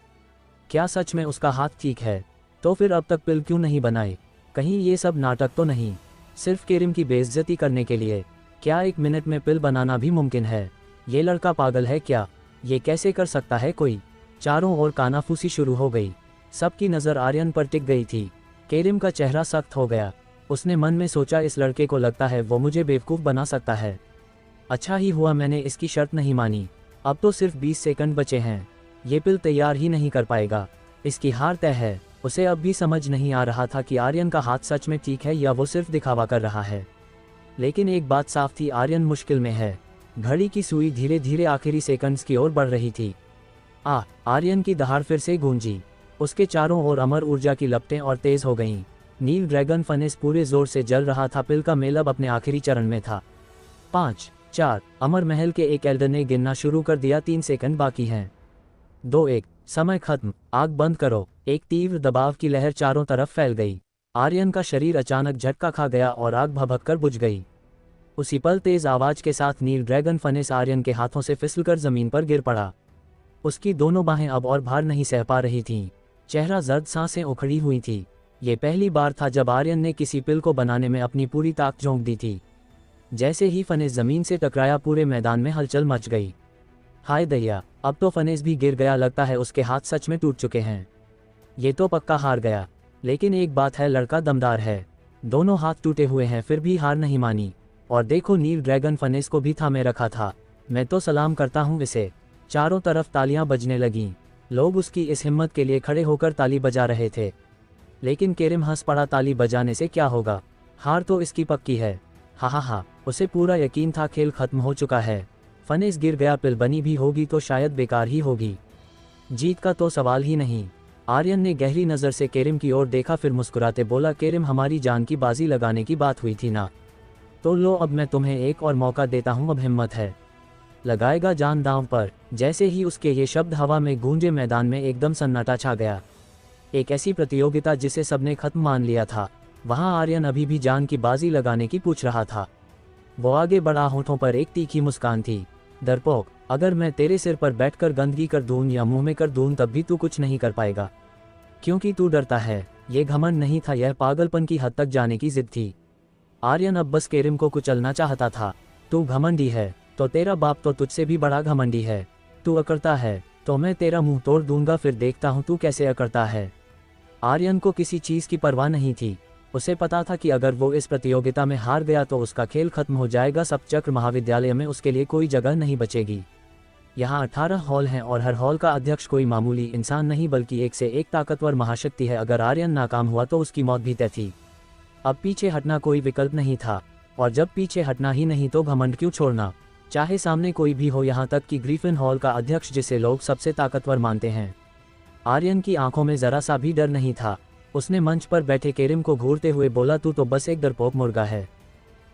क्या सच में उसका हाथ ठीक है? तो फिर अब तक पिल क्यों नहीं बनाए? कहीं ये सब नाटक तो नहीं, सिर्फ केरिम की बेइज्जती करने के लिए? क्या 1 मिनट में पिल बनाना भी मुमकिन है? ये लड़का पागल है क्या? ये कैसे कर सकता है कोई? चारों ओर कानाफूसी शुरू हो गई। सबकी नज़र आर्यन पर टिक गई थी। केरिम का चेहरा सख्त हो गया। उसने मन में सोचा, इस लड़के को लगता है वो मुझे बेवकूफ़ बना सकता है। अच्छा ही हुआ मैंने इसकी शर्त नहीं मानी। अब तो सिर्फ 20 सेकंड बचे हैं। ये पिल तैयार ही नहीं कर पाएगा। इसकी हार तय है। उसे अब भी समझ नहीं आ रहा था कि आर्यन का हाथ सच में ठीक है या वो सिर्फ दिखावा कर रहा है। लेकिन एक बात साफ थी, आर्यन मुश्किल में है। घड़ी की सुई धीरे धीरे आखिरी सेकंड्स की ओर बढ़ रही थी। आर्यन की दहाड़ फिर से गूंजी। उसके चारों ओर अमर ऊर्जा की लपटें और तेज हो गईं। नील ड्रैगन फनेस पूरे जोर से जल रहा था। पिल का मेल अब अपने आखिरी चरण में था। 5, 4, अमर महल के एक एल्डर ने गिनना शुरू कर दिया। 3 सेकंड बाकी हैं। 2, 1, समय खत्म। आग बंद करो। एक तीव्र दबाव की लहर चारों तरफ फैल गई। आर्यन का शरीर अचानक झटका खा गया और आग भभक कर बुझ गई। उसी पल तेज आवाज के साथ नील ड्रैगन फनेस आर्यन के हाथों से फिसलकर जमीन पर गिर पड़ा। उसकी दोनों बाहें अब और भार नहीं सह पा रही थीं। चेहरा जर्द, सांसें उखड़ी हुई थी। ये पहली बार था जब आर्यन ने किसी पिल को बनाने में अपनी पूरी ताकत झोंक दी थी। जैसे ही फनेस जमीन से टकराया, पूरे मैदान में हलचल मच गई। हाय दैया, अब तो फनेस भी गिर गया। लगता है उसके हाथ सच में टूट चुके हैं। ये तो पक्का हार गया। लेकिन एक बात है, लड़का दमदार है। दोनों हाथ टूटे हुए हैं फिर भी हार नहीं मानी। और देखो, नील ड्रैगन फनेस को भी थामे रखा था। मैं तो सलाम करता हूँ इसे। चारों तरफ तालियां बजने लगीं। लोग उसकी इस हिम्मत के लिए खड़े होकर ताली बजा रहे थे। लेकिन केरिम हंस पड़ा। ताली बजाने से क्या होगा, हार तो इसकी पक्की है। हा, उसे पूरा यकीन था खेल खत्म हो चुका है। फनेस गिर गया, पिल बनी भी होगी तो शायद बेकार ही होगी। जीत का तो सवाल ही नहीं। आर्यन ने गहरी नज़र से केरिम की ओर देखा, फिर मुस्कुराते बोला, केरिम, हमारी जान की बाजी लगाने की बात हुई थी ना, तो लो अब मैं तुम्हें एक और मौका देता हूँ। अब हिम्मत है, लगाएगा जान दांव पर। जैसे ही उसके ये शब्द हवा में गूंजे, मैदान में एकदम सन्नाटा छा गया। एक ऐसी प्रतियोगिता जिसे सबने खत्म मान लिया था। वहाँ आर्यन अभी भी जान की बाजी लगाने की पूछ रहा था। वो आगे बढ़ा, होठों पर एक तीखी मुस्कान थी। डरपोक, अगर मैं तेरे सिर पर बैठकर गंदगी कर दूं या मुंह में कर दूं तब भी तू कुछ नहीं कर पाएगा, क्योंकि तू डरता है। ये घमंड नहीं था, यह पागलपन की हद तक जाने की जिद थी। आर्यन अब बस केरिम को कुचलना चाहता था। तू घमंडी है तो तेरा बाप तो तुझसे भी बड़ा घमंडी है। तू अकड़ता है तो मैं तेरा मुंह तोड़ दूंगा, फिर देखता हूं तू कैसे अकड़ता है। आर्यन को किसी चीज़ की परवाह नहीं थी। उसे पता था कि अगर वो इस प्रतियोगिता में हार गया तो उसका खेल खत्म हो जाएगा। सप्तचक्र महाविद्यालय में उसके लिए कोई जगह नहीं बचेगी। यहाँ 18 हॉल हैं और हर हॉल का अध्यक्ष कोई मामूली इंसान नहीं बल्कि एक से एक ताकतवर महाशक्ति है। अगर आर्यन नाकाम हुआ तो उसकी मौत भी तय थी। अब पीछे हटना कोई विकल्प नहीं था, और जब पीछे हटना ही नहीं तो घमंड क्यों छोड़ना, चाहे सामने कोई भी हो, यहाँ तक कि ग्रीफिन हॉल का अध्यक्ष जिसे लोग सबसे ताकतवर मानते हैं। आर्यन की आंखों में जरा सा भी डर नहीं था। उसने मंच पर बैठे केरिम को घूरते हुए बोला, तू तो बस एक डरपोक मुर्गा है।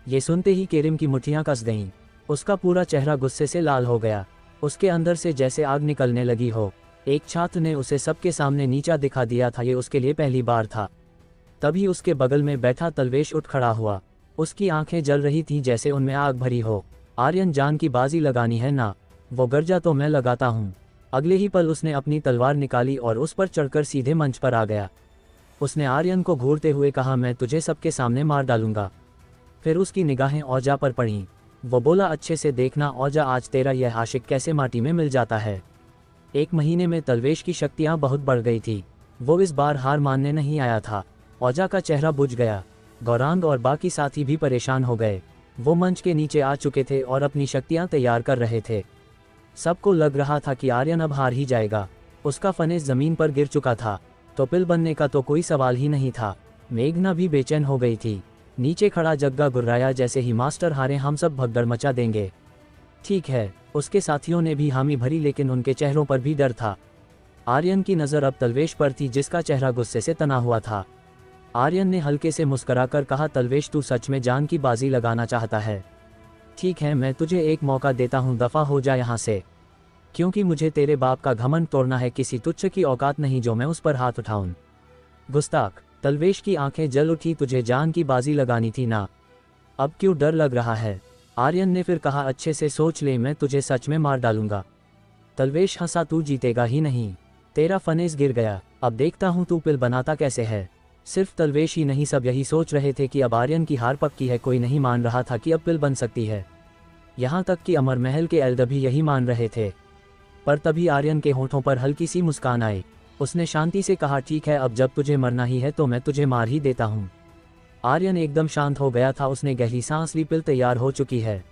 ये सुनते ही केरिम की मुट्ठियां कस गईं। उसका पूरा चेहरा गुस्से से लाल हो गया। उसके अंदर से जैसे आग निकलने लगी हो। एक छात्र ने उसे सबके सामने नीचा दिखा दिया था। ये उसके लिए पहली बार था। तभी उसके बगल में बैठा तलवेश उठ खड़ा हुआ। उसकी आंखें जल रही थीं जैसे उनमें आग भरी हो। आर्यन, जान की बाजी लगानी है ना? वो गर्जा तो मैं लगाता हूँ। अगले ही पल उसने अपनी तलवार निकाली और उस पर चढ़कर सीधे मंच पर आ गया। उसने आर्यन को घूरते हुए कहा, मैं तुझे सबके सामने मार डालूंगा। फिर उसकी निगाहें औजा पर पड़ीं। वो बोला, अच्छे से देखना औजा, आज तेरा यह आशिक कैसे माटी में मिल जाता है। 1 महीने में तलवेश की शक्तियाँ बहुत बढ़ गई थी। वो इस बार हार मानने नहीं आया था। औजा का चेहरा बुझ गया। गौरांग और बाकी साथी भी परेशान हो गए। वो मंच के नीचे आ चुके थे और अपनी शक्तियाँ तैयार कर रहे थे। सबको लग रहा था कि आर्यन अब हार ही जाएगा। उसका फनेस जमीन पर गिर चुका था, तो पिल बनने का तो कोई सवाल ही नहीं था। मेघना भी बेचैन हो गई थी। नीचे खड़ा जग्गा गुर्राया, जैसे ही मास्टर हारे हम सब भगदड़ मचा देंगे। ठीक है, उसके साथियों ने भी हामी भरी, लेकिन उनके चेहरों पर भी डर था। आर्यन की नज़र अब तलवेश पर थी, जिसका चेहरा गुस्से से तना हुआ था। आर्यन ने हल्के से मुस्कुराकर कहा, तलवेश, तू सच में जान की बाजी लगाना चाहता है? ठीक है, मैं तुझे एक मौका देता हूँ, दफ़ा हो जा यहाँ से, क्योंकि मुझे तेरे बाप का घमंड तोड़ना है। किसी तुच्छ की औकात नहीं जो मैं उस पर हाथ उठाऊं। गुस्ताख। तलवेश की आंखें जल उठी। तुझे जान की बाजी लगानी थी ना, अब क्यों डर लग रहा है? आर्यन ने फिर कहा, अच्छे से सोच ले, मैं तुझे सच में मार डालूंगा। तलवेश हंसा, तू जीतेगा ही नहीं। तेरा फनेस गिर गया, अब देखता हूँ तू पिल बनाता कैसे है। सिर्फ तलवेश ही नहीं, सब यही सोच रहे थे कि अब आर्यन की हार पक्की है। कोई नहीं मान रहा था कि अब पिल बन सकती है। यहाँ तक कि अमर महल के एल्डर भी यही मान रहे थे। पर तभी आर्यन के होठों पर हल्की सी मुस्कान आई। उसने शांति से कहा, ठीक है, अब जब तुझे मरना ही है तो मैं तुझे मार ही देता हूँ। आर्यन एकदम शांत हो गया था। उसने गहरी सांस ली। पिल तैयार हो चुकी है,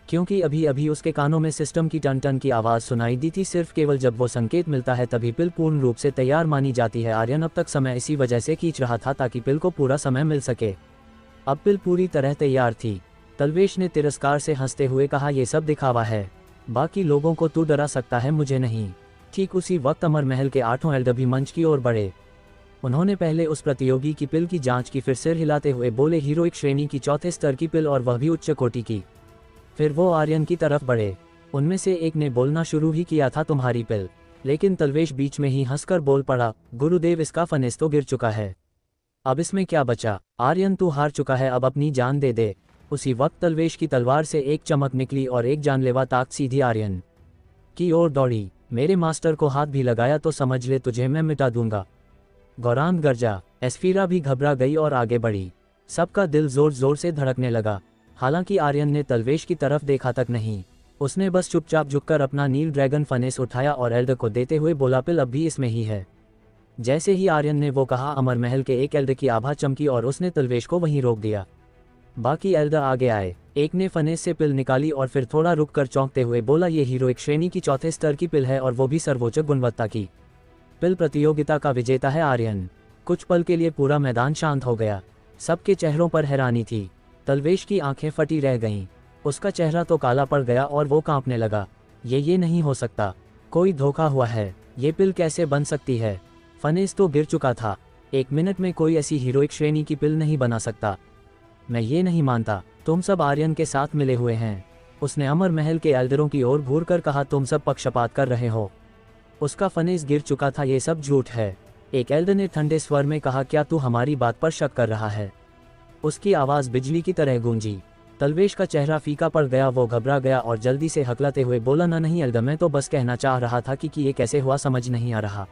क्योंकि अभी अभी उसके कानों में सिस्टम की टन टन की आवाज़ सुनाई दी थी। सिर्फ केवल जब वो संकेत मिलता है तभी पिल पूर्ण रूप से तैयार मानी जाती है। आर्यन अब तक समय इसी वजह से खींच रहा था ताकि पिल को पूरा समय मिल सके। अब पिल पूरी तरह तैयार थी। तलवेश ने तिरस्कार से हंसते हुए कहा, यह सब दिखावा है, बाकी लोगों को तू डरा सकता है, मुझे नहीं। ठीक उसी वक्त अमर महल के 8 एल्डर भी मंच की ओर बढ़े। उन्होंने पहले उस प्रतियोगी की पिल की जांच की, फिर सिर हिलाते हुए बोले, हीरोइक श्रेणी की चौथे स्तर की पिल और वह भी उच्च कोटि की। फिर वो आर्यन की तरफ बढ़े। उनमें से एक ने बोलना शुरू ही किया था, तुम्हारी पिल। लेकिन तलवेश बीच में ही हंसकर बोल पड़ा, गुरुदेव इसका फनेस तो गिर चुका है, अब इसमें क्या बचा। आर्यन तू हार चुका है, अब अपनी जान दे दे। उसी वक्त तलवेश की तलवार से एक चमक निकली और एक जानलेवा ताक सीधी आर्यन की ओर दौड़ी। मेरे मास्टर को हाथ भी लगाया तो समझ ले तुझे मैं मिटा दूंगा। गौरांग गरजा। एस्फीरा भी घबरा गई और आगे बढ़ी। सबका दिल जोर जोर से धड़कने लगा। हालांकि आर्यन ने तलवेश की तरफ देखा तक नहीं। उसने बस चुपचाप झुककर अपना नील ड्रैगन फनेस उठाया और एल्डर को देते हुए बोला, पिल अब भी इसमें ही है। जैसे ही आर्यन ने वो कहा, अमर महल के एक एल्डर की आभा चमकी और उसने तलवेश को वहीं रोक दिया। बाकी एल्डर आगे आए। एक ने फनेस से पिल निकाली और फिर थोड़ा रुककर चौंकते हुए बोला, ये हीरोइक श्रेणी की चौथे स्तर की पिल है और वो भी सर्वोच्च गुणवत्ता की। पिल प्रतियोगिता का विजेता है आर्यन। कुछ पल के लिए पूरा मैदान शांत हो गया। सबके चेहरों पर हैरानी थी। तलवेश की आंखें फटी रह गईं। उसका चेहरा तो काला पड़ गया और वो कांपने लगा। ये नहीं हो सकता, कोई धोखा हुआ है। ये पिल कैसे बन सकती है? फनेस तो गिर चुका था। 1 मिनट में कोई ऐसी हीरोइक श्रेणी की पिल नहीं बना सकता। मैं ये नहीं मानता, तुम सब आर्यन के साथ मिले हुए हैं। उसने अमर महल के एल्डरों की ओर घूर कर कहा, तुम सब पक्षपात कर रहे हो। उसका फनेस गिर चुका था, ये सब झूठ है। एक एल्डर ने ठंडे स्वर में कहा, क्या तू हमारी बात पर शक कर रहा है? उसकी आवाज़ बिजली की तरह गूंजी। तलवेश का चेहरा फीका पड़ गया। वो घबरा गया और जल्दी से हकलाते हुए बोला, नहीं एल्डर, मैं तो बस कहना चाह रहा था कि ये कैसे हुआ समझ नहीं आ रहा।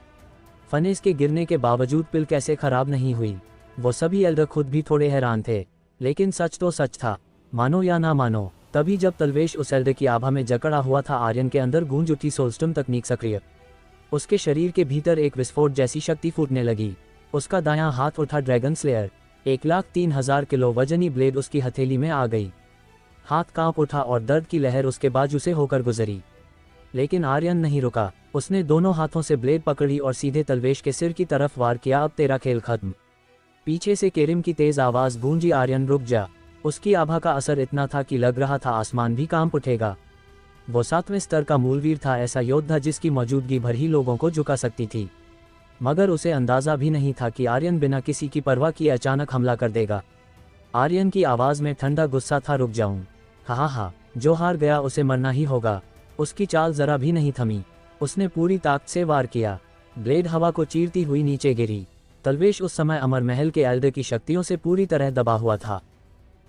फनेस के गिरने के बावजूद पिल कैसे खराब नहीं हुई? वो सभी एल्डर खुद भी थोड़े हैरान थे। लेकिन सच तो सच था, मानो या ना मानो। तभी जब तलवेश उस एल्डर की आभा में जकड़ा हुआ था, आर्यन के अंदर गूंज उठी सोलस्टम तकनीक सक्रिय। उसके शरीर के भीतर एक विस्फोट जैसी शक्ति फूटने लगी। उसका दायां हाथ उठा ड्रैगन स्लेयर। 1,03,000 किलो वजनी ब्लेड उसकी हथेली में आ गई। हाथ कांप उठा और दर्द की लहर उसके बाजू से होकर गुजरी। लेकिन आर्यन नहीं रुका। उसने दोनों हाथों से ब्लेड पकड़ी और सीधे तलवेश के सिर की तरफ वार किया। अब तेरा खेल खत्म। पीछे से केरिम की तेज आवाज गूंजी, आर्यन रुक जा। उसकी आभा का असर इतना था कि लग रहा था आसमान भी कांप उठेगा। वो 7वें स्तर का मूलवीर था, ऐसा योद्धा जिसकी मौजूदगी भर ही लोगों को झुका सकती थी। मगर उसे अंदाजा भी नहीं था कि आर्यन बिना किसी की परवाह किए अचानक हमला कर देगा। आर्यन की आवाज़ में ठंडा गुस्सा था, रुक जाऊं? हाँ, जो हार गया उसे मरना ही होगा। उसकी चाल जरा भी नहीं थमी। उसने पूरी ताकत से वार किया। ब्लेड हवा को चीरती हुई नीचे गिरी। तलवेश उस समय अमर महल के एल्डर की शक्तियों से पूरी तरह दबा हुआ था।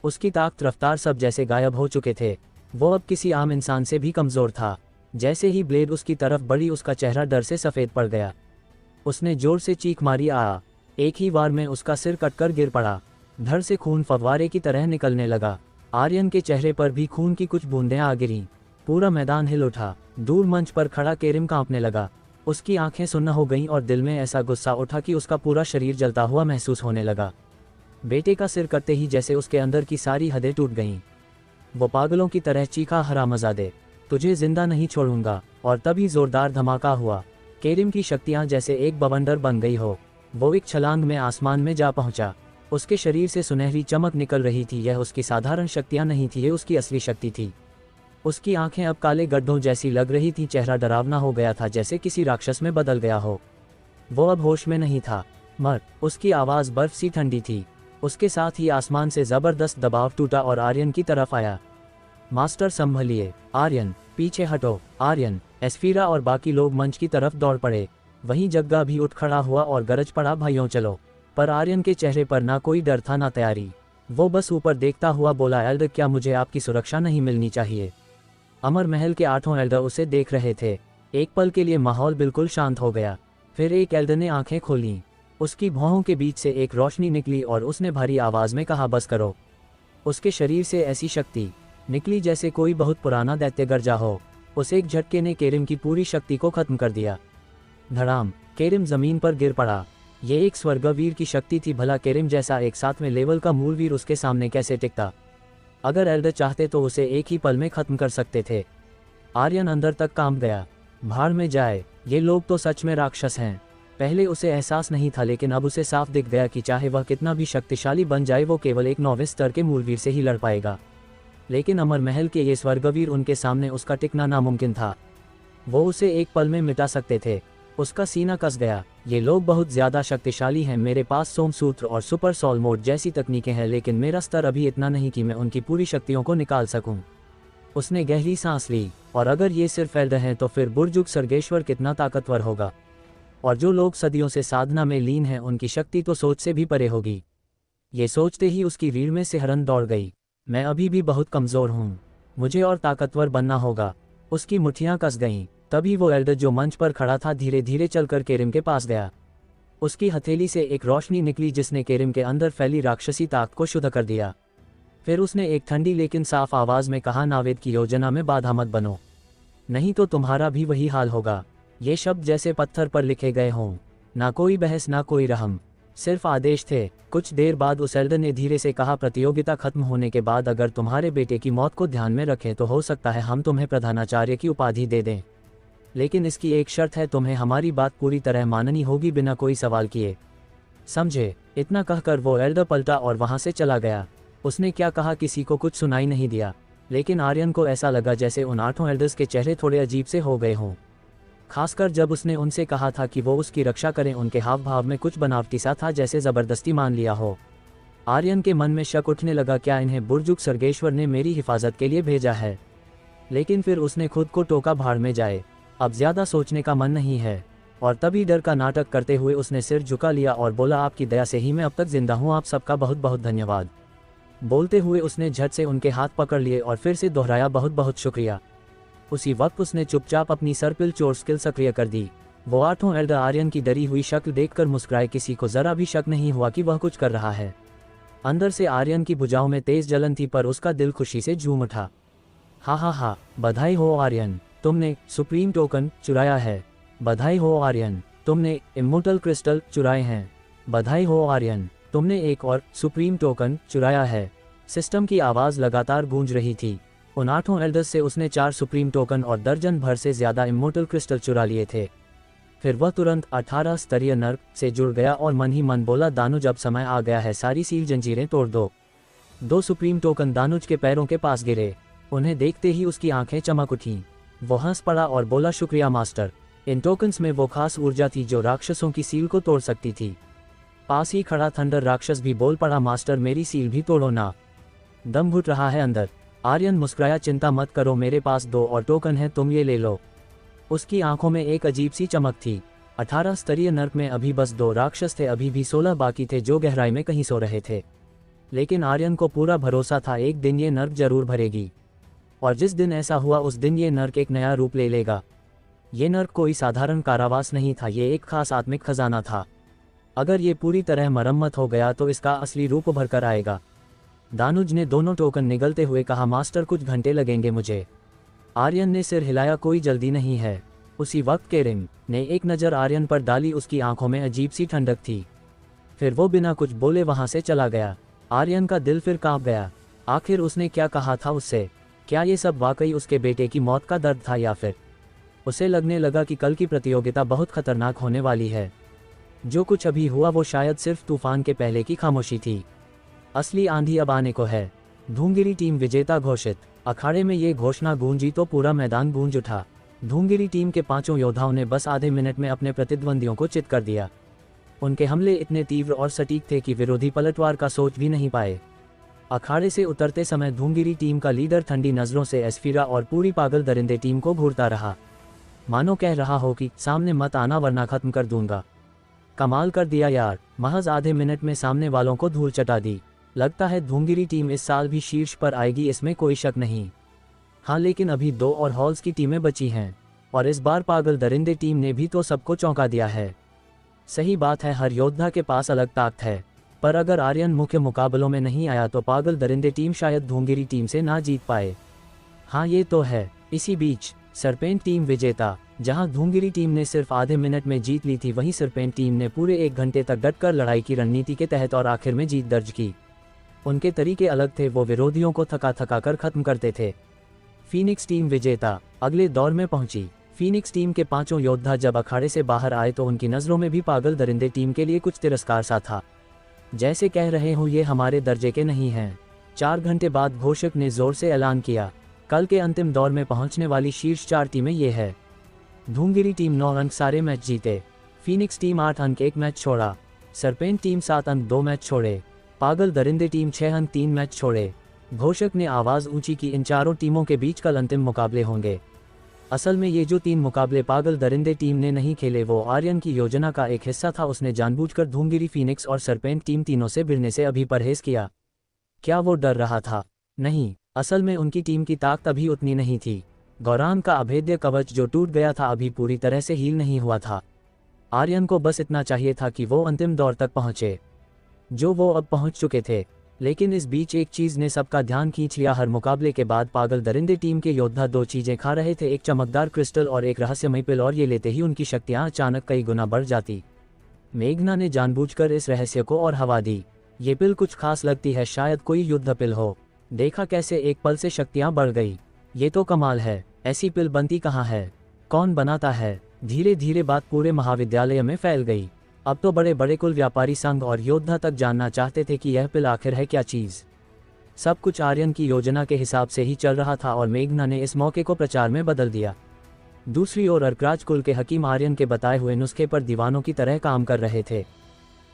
उसकी ताकत, रफ्तार सब जैसे गायब हो चुके थे। वो अब किसी आम इंसान से भी कमज़ोर था। जैसे ही ब्लेड उसकी तरफ बढ़ी, उसका चेहरा डर से सफ़ेद पड़ गया। उसने जोर से चीख मारी, आ। एक ही वार में उसका सिर कटकर गिर पड़ा। धड़ से खून फव्वारे की तरह निकलने लगा। आर्यन के चेहरे पर भी खून की कुछ बूंदें आ गिरीं। पूरा मैदान हिल उठा। दूर मंच पर खड़ा केरिम कांपने लगा। उसकी आंखें सुन्न हो गईं और दिल में ऐसा गुस्सा उठा कि उसका पूरा शरीर जलता हुआ महसूस होने लगा। बेटे का सिर कटते ही जैसे उसके अंदर की सारी हदें टूट गईं। वो पागलों की तरह चीखा, हरामजादे, तुझे जिंदा नहीं छोड़ूंगा। और तभी जोरदार धमाका हुआ। केरिम की शक्तियां जैसे एक बवंडर बन गई हो। वो एक छलांग में आसमान में जा पहुंचा। उसके शरीर से सुनहरी चमक निकल रही थी। यह उसकी साधारण शक्तियां नहीं थी, ये उसकी असली शक्ति थी। उसकी आंखें अब काले गड्ढों जैसी लग रही थीं। चेहरा डरावना हो गया था, जैसे किसी राक्षस में बदल गया हो। वो अब होश में नहीं था। मर। उसकी आवाज़ बर्फ सी ठंडी थी। उसके साथ ही आसमान से जबरदस्त दबाव टूटा और आर्यन की तरफ आया। मास्टर संभलिए। आर्यन, पीछे हटो। आर्यन। एस्फीरा और बाकी लोग मंच की तरफ दौड़ पड़े। वहीं जग्गा भी उठ खड़ा हुआ और गरज पड़ा, भाइयों चलो। पर आर्यन के चेहरे पर ना कोई डर था ना तैयारी। वो बस ऊपर देखता हुआ बोला, एल्डर, क्या मुझे आपकी सुरक्षा नहीं मिलनी चाहिए? अमर महल के 8 एल्डर उसे देख रहे थे। एक पल के लिए माहौल बिल्कुल शांत हो गया। फिर एक एल्डर ने आंखें खोलीं। उसकी भौहों के बीच से एक रोशनी निकली और उसने भारी आवाज में कहा, बस करो। उसके शरीर से ऐसी शक्ति निकली जैसे कोई बहुत पुराना दैत्य गरजा हो। उस एक झटके ने केरिम की पूरी शक्ति को खत्म कर दिया। धड़ाम। केरिम जमीन पर गिर पड़ा। ये एक स्वर्गवीर की शक्ति थी। भला केरिम जैसा एक 7वें लेवल का मूलवीर उसके सामने कैसे टिकता? अगर एल्डर चाहते तो उसे एक ही पल में खत्म कर सकते थे। आर्यन अंदर तक कांप गया। भाड़ में जाए, ये लोग तो सच में राक्षस हैं। पहले उसे एहसास नहीं था, लेकिन अब उसे साफ दिख गया कि चाहे वह कितना भी शक्तिशाली बन जाए, वो केवल एक 9वें स्तर के मूलवीर से ही लड़ पाएगा। लेकिन अमर महल के ये स्वर्गवीर, उनके सामने उसका टिकना नामुमकिन था। वो उसे एक पल में मिटा सकते थे। उसका सीना कस गया। ये लोग बहुत ज़्यादा शक्तिशाली हैं, मेरे पास सोमसूत्र और सुपर सोल मोड जैसी तकनीकें हैं, लेकिन मेरा स्तर अभी इतना नहीं कि मैं उनकी पूरी शक्तियों को निकाल सकूं। उसने गहरी सांस ली। और अगर ये सिर्फ एल्डर हैं तो फिर बुर्जुग सर्गेश्वर कितना ताकतवर होगा। और जो लोग सदियों से साधना में लीन हैं उनकी शक्ति तो सोच से भी परे होगी। ये सोचते ही उसकी रीढ़ में सिहरन दौड़ गई। मैं अभी भी बहुत कमज़ोर हूँ, मुझे और ताकतवर बनना होगा। उसकी मुट्ठियाँ कस गईं। तभी वो एल्डर जो मंच पर खड़ा था धीरे धीरे चलकर केरिम के पास गया। उसकी हथेली से एक रोशनी निकली जिसने केरिम के अंदर फैली राक्षसी ताकत को शुद्ध कर दिया। फिर उसने एक ठंडी लेकिन साफ आवाज़ में कहा, नावेद की योजना में बाधा मत बनो, नहीं तो तुम्हारा भी वही हाल होगा। ये शब्द जैसे पत्थर पर लिखे गए हों, ना कोई बहस ना कोई रहम, सिर्फ आदेश थे। कुछ देर बाद उस एल्डर ने धीरे से कहा, प्रतियोगिता खत्म होने के बाद अगर तुम्हारे बेटे की मौत को ध्यान में रखें तो हो सकता है हम तुम्हें प्रधानाचार्य की उपाधि दे दें, लेकिन इसकी एक शर्त है, तुम्हें हमारी बात पूरी तरह माननी होगी बिना कोई सवाल किए, समझे? इतना कहकर वो एल्डर पलटा और वहां से चला गया। उसने क्या कहा किसी को कुछ सुनाई नहीं दिया, लेकिन आर्यन को ऐसा लगा जैसे उन 8 एल्डर्स के चेहरे थोड़े अजीब से हो गए हों। खासकर जब उसने उनसे कहा था कि वो उसकी रक्षा करें, उनके हाव भाव में कुछ बनावटी सा था, जैसे ज़बरदस्ती मान लिया हो। आर्यन के मन में शक उठने लगा, क्या इन्हें बुर्जुग सर्गेश्वर ने मेरी हिफाजत के लिए भेजा है? लेकिन फिर उसने खुद को टोका, भाड़ में जाए, अब ज़्यादा सोचने का मन नहीं है। और तभी डर का नाटक करते हुए उसने सिर झुका लिया और बोला, आपकी दया से ही मैं अब तक जिंदा हूँ, आप सबका बहुत बहुत धन्यवाद। बोलते हुए उसने झट से उनके हाथ पकड़ लिए और फिर से दोहराया, बहुत बहुत शुक्रिया। उसी वक्त उसने चुपचाप अपनी सर्पिल चोर स्किल सक्रिय कर दी। वो 8 एल्डर आर्यन की डरी हुई शक्ल देखकर मुस्कुराए, किसी को जरा भी शक नहीं हुआ कि वह कुछ कर रहा है। अंदर से आर्यन की भुजाओं में तेज जलन थी, पर उसका दिल खुशी से झूम उठा। हा, बधाई हो आर्यन, तुमने सुप्रीम टोकन चुराया है। बधाई हो आर्यन, तुमने इमोर्टल क्रिस्टल चुराए हैं। बधाई हो आर्यन, तुमने एक और सुप्रीम टोकन चुराया है। सिस्टम की आवाज़ लगातार गूंज रही थी। उन 8 एल्डर्स से उसने 4 सुप्रीम टोकन और दर्जन भर से ज़्यादा इमोर्टल क्रिस्टल चुरा लिए थे। फिर वह तुरंत 18 स्तरीय नर्क से जुड़ गया और मन ही मन बोला, दानुज अब समय आ गया है, सारी सील जंजीरें तोड़ दो। 2 सुप्रीम टोकन दानुज के पैरों के पास गिरे। उन्हें देखते ही उसकी आंखें चमक उठीं। वो हंस पड़ा और बोला, शुक्रिया मास्टर। इन टोकन्स में वो खास ऊर्जा थी जो राक्षसों की सील को तोड़ सकती थी। पास ही खड़ा थंडर राक्षस भी बोल पड़ा, मास्टर मेरी सील भी तोड़ो ना, दम घुट रहा है अंदर। आर्यन मुस्कुराया, चिंता मत करो, मेरे पास 2 और टोकन है, तुम ये ले लो। उसकी आंखों में एक अजीब सी चमक थी। 18 स्तरीय नर्क में अभी बस 2 राक्षस थे, अभी भी 16 बाकी थे जो गहराई में कहीं सो रहे थे। लेकिन आर्यन को पूरा भरोसा था, एक दिन ये नर्क जरूर भरेगी। और जिस दिन ऐसा हुआ उस दिन ये नर्क एक नया रूप ले लेगा। ये नर्क कोई साधारण कारावास नहीं था, ये एक खास आत्मिक खजाना था। अगर ये पूरी तरह मरम्मत हो गया तो इसका असली रूप उभर कर आएगा। दानुज ने दोनों टोकन निगलते हुए कहा, मास्टर कुछ घंटे लगेंगे मुझे। आर्यन ने सिर हिलाया, कोई जल्दी नहीं है। उसी वक्त केरिम ने एक नज़र आर्यन पर डाली, उसकी आंखों में अजीब सी ठंडक थी। फिर वो बिना कुछ बोले वहां से चला गया। आर्यन का दिल फिर कांप गया। आखिर उसने क्या कहा था उससे? क्या ये सब वाकई उसके बेटे की मौत का दर्द था, या फिर उसे लगने लगा कि कल की प्रतियोगिता बहुत खतरनाक होने वाली है? जो कुछ अभी हुआ वो शायद सिर्फ तूफान के पहले की खामोशी थी। असली आंधी अब आने को है। धूमगिरी टीम विजेता घोषित। अखाड़े में ये घोषणा गूंजी तो पूरा मैदान गूंज उठा। धूमगिरी टीम के 5 योद्धाओं ने बस आधे मिनट में अपने प्रतिद्वंदियों को चित कर दिया। उनके हमले इतने तीव्र और सटीक थे कि विरोधी पलटवार का सोच भी नहीं पाए। अखाड़े से उतरते समय धूमगिरी टीम का लीडर ठंडी नजरों से एस्फीरा और पूरी पागल दरिंदे टीम को घूरता रहा, मानो कह रहा हो कि सामने मत आना वरना खत्म कर दूंगा। कमाल कर दिया यार, महज आधे मिनट में सामने वालों को धूल चटा दी। लगता है धूमगिरी टीम इस साल भी शीर्ष पर आएगी, इसमें कोई शक नहीं। हाँ, लेकिन अभी 2 और हॉल्स की टीमें बची हैं, और इस बार पागल दरिंदे टीम ने भी तो सबको चौंका दिया है। सही बात है, हर योद्धा के पास अलग ताकत है, पर अगर आर्यन मुख्य मुकाबलों में नहीं आया तो पागल दरिंदे टीम शायद धूमगिरी टीम से ना जीत पाए। हाँ ये तो है। इसी बीच सरपेंट टीम विजेता। जहां धूमगिरी टीम ने सिर्फ आधे मिनट में जीत ली थी, वहीं सरपेंट टीम ने पूरे 1 घंटे तक डटकर लड़ाई की रणनीति के तहत और आखिर में जीत दर्ज की। उनके तरीके अलग थे, वो विरोधियों को थका थका कर खत्म करते थे। फीनिक्स टीम विजेता अगले दौर में पहुंची। फीनिक्स टीम के 5 योद्धा जब अखाड़े से बाहर आए तो उनकी नज़रों में भी पागल दरिंदे टीम के लिए कुछ तिरस्कार सा था, जैसे कह रहे हो ये हमारे दर्जे के नहीं हैं। 4 घंटे बाद घोषक ने जोर से ऐलान किया, कल के अंतिम दौर में पहुंचने वाली शीर्ष 4 टीमें ये है। धूमगिरी टीम 9 अंक सारे मैच जीते। फीनिक्स टीम 8 अंक 1 मैच छोड़ा। सरपेंट टीम 7 अंक 2 मैच छोड़े। पागल दरिंदे टीम 6 अंक 3 मैच छोड़े। घोषक ने आवाज़ ऊंची की, इन चारों टीमों के बीच कल अंतिम मुकाबले होंगे। असल में ये जो 3 मुकाबले पागल दरिंदे टीम ने नहीं खेले वो आर्यन की योजना का एक हिस्सा था। उसने जानबूझकर धूमगिरी, फीनिक्स और सरपेंट टीम तीनों से भिड़ने से अभी परहेज किया। क्या वो डर रहा था? नहीं, असल में उनकी टीम की ताकत अभी उतनी नहीं थी। गौरांग का अभेद्य कवच जो टूट गया था अभी पूरी तरह से हील नहीं हुआ था। आर्यन को बस इतना चाहिए था कि वो अंतिम दौर तक पहुंचे, जो वो अब पहुंच चुके थे। लेकिन इस बीच एक चीज़ ने सबका ध्यान खींच लिया। हर मुकाबले के बाद पागल दरिंदे टीम के योद्धा 2 चीज़ें खा रहे थे, एक चमकदार क्रिस्टल और एक रहस्यमयी पिल, और ये लेते ही उनकी शक्तियाँ अचानक कई गुना बढ़ जाती। मेघना ने जानबूझकर इस रहस्य को और हवा दी। ये पिल कुछ खास लगती है, शायद कोई युद्ध पिल हो। देखा कैसे एक पल से शक्तियाँ बढ़ गई। ये तो कमाल है, ऐसी पिल बनती कहाँ है, कौन बनाता है? धीरे धीरे बात पूरे महाविद्यालय में फैल गई। अब तो बड़े बड़े कुल व्यापारी संघ और योद्धा तक जानना चाहते थे कि यह पिल आखिर है क्या चीज़। सब कुछ आर्यन की योजना के हिसाब से ही चल रहा था और मेघना ने इस मौके को प्रचार में बदल दिया। दूसरी ओर अर्कराज कुल के हकीम आर्यन के बताए हुए नुस्खे पर दीवानों की तरह काम कर रहे थे।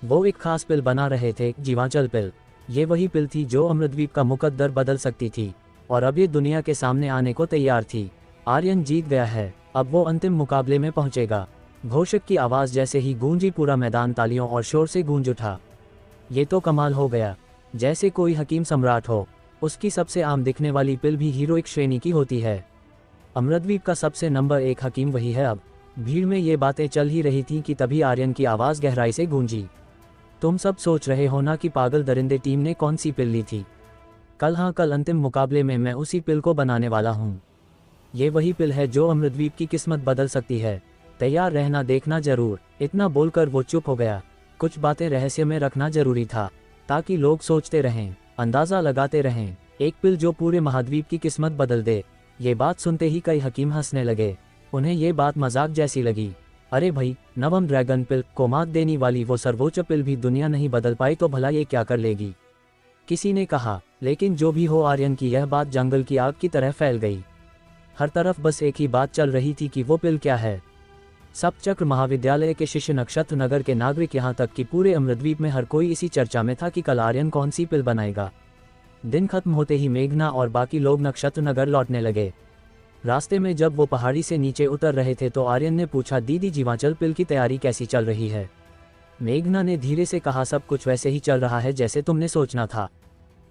वो एक खास पिल बना रहे थे, जीवांचल पिल। ये वही पिल थी जो अमृतद्वीप का मुकद्दर बदल सकती थी और अब ये दुनिया के सामने आने को तैयार थी। आर्यन जीत गया है, अब वो अंतिम मुकाबले में पहुंचेगा। घोषक की आवाज़ जैसे ही गूंजी पूरा मैदान तालियों और शोर से गूंज उठा। ये तो कमाल हो गया, जैसे कोई हकीम सम्राट हो। उसकी सबसे आम दिखने वाली पिल भी हीरोइक श्रेणी की होती है। अमृतद्वीप का सबसे नंबर 1 हकीम वही है। अब भीड़ में ये बातें चल ही रही थीं कि तभी आर्यन की आवाज़ गहराई से गूंजी। तुम सब सोच रहे हो ना कि पागल दरिंदे टीम ने कौन सी पिल ली थी? कल, हाँ, कल अंतिम मुकाबले में मैं उसी पिल को बनाने वाला हूँ। ये वही पिल है जो अमृतद्वीप की किस्मत बदल सकती है। तैयार रहना, देखना जरूर। इतना बोलकर वो चुप हो गया। कुछ बातें रहस्य में रखना जरूरी था ताकि लोग सोचते रहें, अंदाज़ा लगाते रहें। एक पिल जो पूरे महाद्वीप की किस्मत बदल दे। ये बात सुनते ही कई हकीम हंसने लगे। उन्हें ये बात मजाक जैसी लगी। अरे भाई, नवम ड्रैगन पिल को मात देने वाली वो सर्वोच्च पिल भी दुनिया नहीं बदल पाई तो भला ये क्या कर लेगी? किसी ने कहा। लेकिन जो भी हो, आर्यन की यह बात जंगल की आग की तरह फैल गई। हर तरफ बस एक ही बात चल रही थी कि वो पिल क्या है। सप्तचक्र महाविद्यालय के शिष्य, नक्षत्र नगर के नागरिक, यहाँ तक कि पूरे अमृतद्वीप में हर कोई इसी चर्चा में था कि कल आर्यन कौन सी पिल बनाएगा। दिन खत्म होते ही मेघना और बाकी लोग नक्षत्र नगर लौटने लगे। रास्ते में जब वो पहाड़ी से नीचे उतर रहे थे तो आर्यन ने पूछा, दीदी, जीवांचल पिल की तैयारी कैसी चल रही है? मेघना ने धीरे से कहा, सब कुछ वैसे ही चल रहा है जैसे तुमने सोचना था।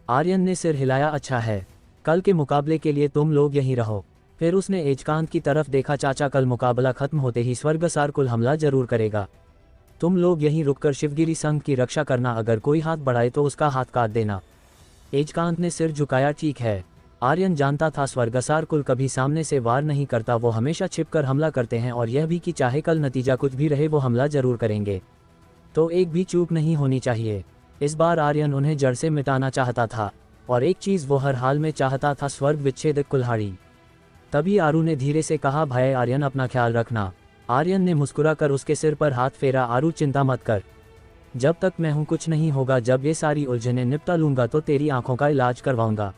आर्यन ने सिर हिलाया, अच्छा है, कल के मुकाबले के लिए तुम लोग यहीं रहो। फिर उसने एजकांत की तरफ देखा, चाचा, कल मुकाबला खत्म होते ही स्वर्गसार कुल हमला जरूर करेगा। तुम लोग यहीं रुककर शिवगिरी संघ की रक्षा करना, अगर कोई हाथ बढ़ाए तो उसका हाथ काट देना। एजकांत ने सिर झुकाया, ठीक है। आर्यन जानता था स्वर्गसार कुल कभी सामने से वार नहीं करता, वो हमेशा छिपकर हमला करते हैं, और यह भी कि चाहे कल नतीजा कुछ भी रहे वो हमला जरूर करेंगे। तो एक भी चूक नहीं होनी चाहिए। इस बार आर्यन उन्हें जड़ से मिटाना चाहता था और एक चीज़ वो हर हाल में चाहता था, स्वर्ग विच्छेदक कुल्हाड़ी। तभी आरू ने धीरे से कहा, भाई आर्यन, अपना ख्याल रखना। आर्यन ने मुस्कुराकर उसके सिर पर हाथ फेरा, आरू, चिंता मत कर, जब तक मैं हूँ कुछ नहीं होगा। जब ये सारी उलझनें निपटा लूँगा तो तेरी आंखों का इलाज करवाऊंगा।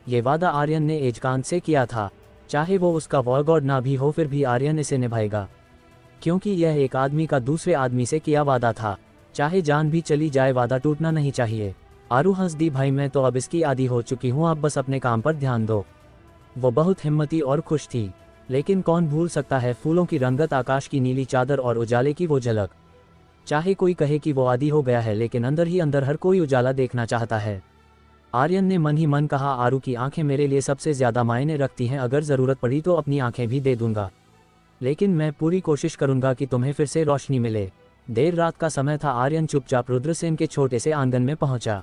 ये वादा आर्यन ने एजकांत से किया था। चाहे वो उसका वॉरगॉड ना भी हो, फिर भी आर्यन इसे निभाएगा, क्योंकि यह एक आदमी का दूसरे आदमी से किया वादा था। चाहे जान भी चली जाए, वादा टूटना नहीं चाहिए। आरू हंस दी, भाई मैं तो अब इसकी आदी हो चुकी हूँ, आप बस अपने काम पर ध्यान दो। वो बहुत हिम्मती और खुश थी, लेकिन कौन भूल सकता है फूलों की रंगत, आकाश की नीली चादर और उजाले की वो झलक। चाहे कोई कहे कि वो आदी हो गया है, लेकिन अंदर ही अंदर हर कोई उजाला देखना चाहता है। आर्यन ने मन ही मन कहा, आरू की आंखें मेरे लिए सबसे ज़्यादा मायने रखती हैं, अगर ज़रूरत पड़ी तो अपनी आंखें भी दे दूंगा, लेकिन मैं पूरी कोशिश करूंगा कि तुम्हें फिर से रोशनी मिले। देर रात का समय था। आर्यन चुपचाप रुद्रसेन के छोटे से आंगन में पहुंचा।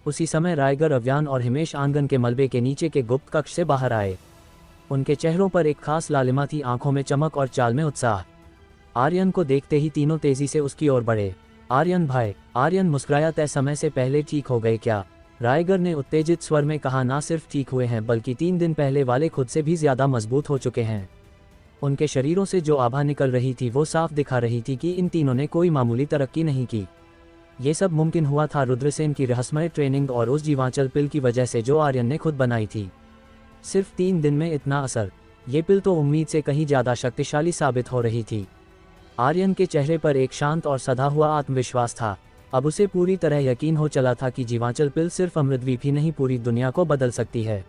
उसी समय रायगर, अव्यान और हिमेश आंगन के मलबे के नीचे के गुप्त कक्ष से बाहर आए। उनके चेहरों पर एक खास लालिमा थी, आंखों में चमक और चाल में उत्साह। आर्यन को देखते ही तीनों तेजी से उसकी ओर बढ़े। आर्यन भाई। आर्यन मुस्कुराया, तय समय से पहले ठीक हो गए क्या? रायगर ने उत्तेजित स्वर में कहा, ना सिर्फ ठीक हुए हैं बल्कि 3 दिन पहले वाले खुद से भी ज्यादा मजबूत हो चुके हैं। उनके शरीरों से जो आभा निकल रही थी वो साफ दिखा रही थी कि इन तीनों ने कोई मामूली तरक्की नहीं की। ये सब मुमकिन हुआ था रुद्रसेन की रहस्यमय ट्रेनिंग और उस जीवांचल पिल की वजह से जो आर्यन ने खुद बनाई थी। सिर्फ 3 दिन में इतना असर। ये पिल तो उम्मीद से कहीं ज़्यादा शक्तिशाली साबित हो रही थी। आर्यन के चेहरे पर एक शांत और सधा हुआ आत्मविश्वास था। अब उसे पूरी तरह यकीन हो चला था कि जीवांचल पिल सिर्फ अमृतद्वीप ही नहीं पूरी दुनिया को बदल सकती है।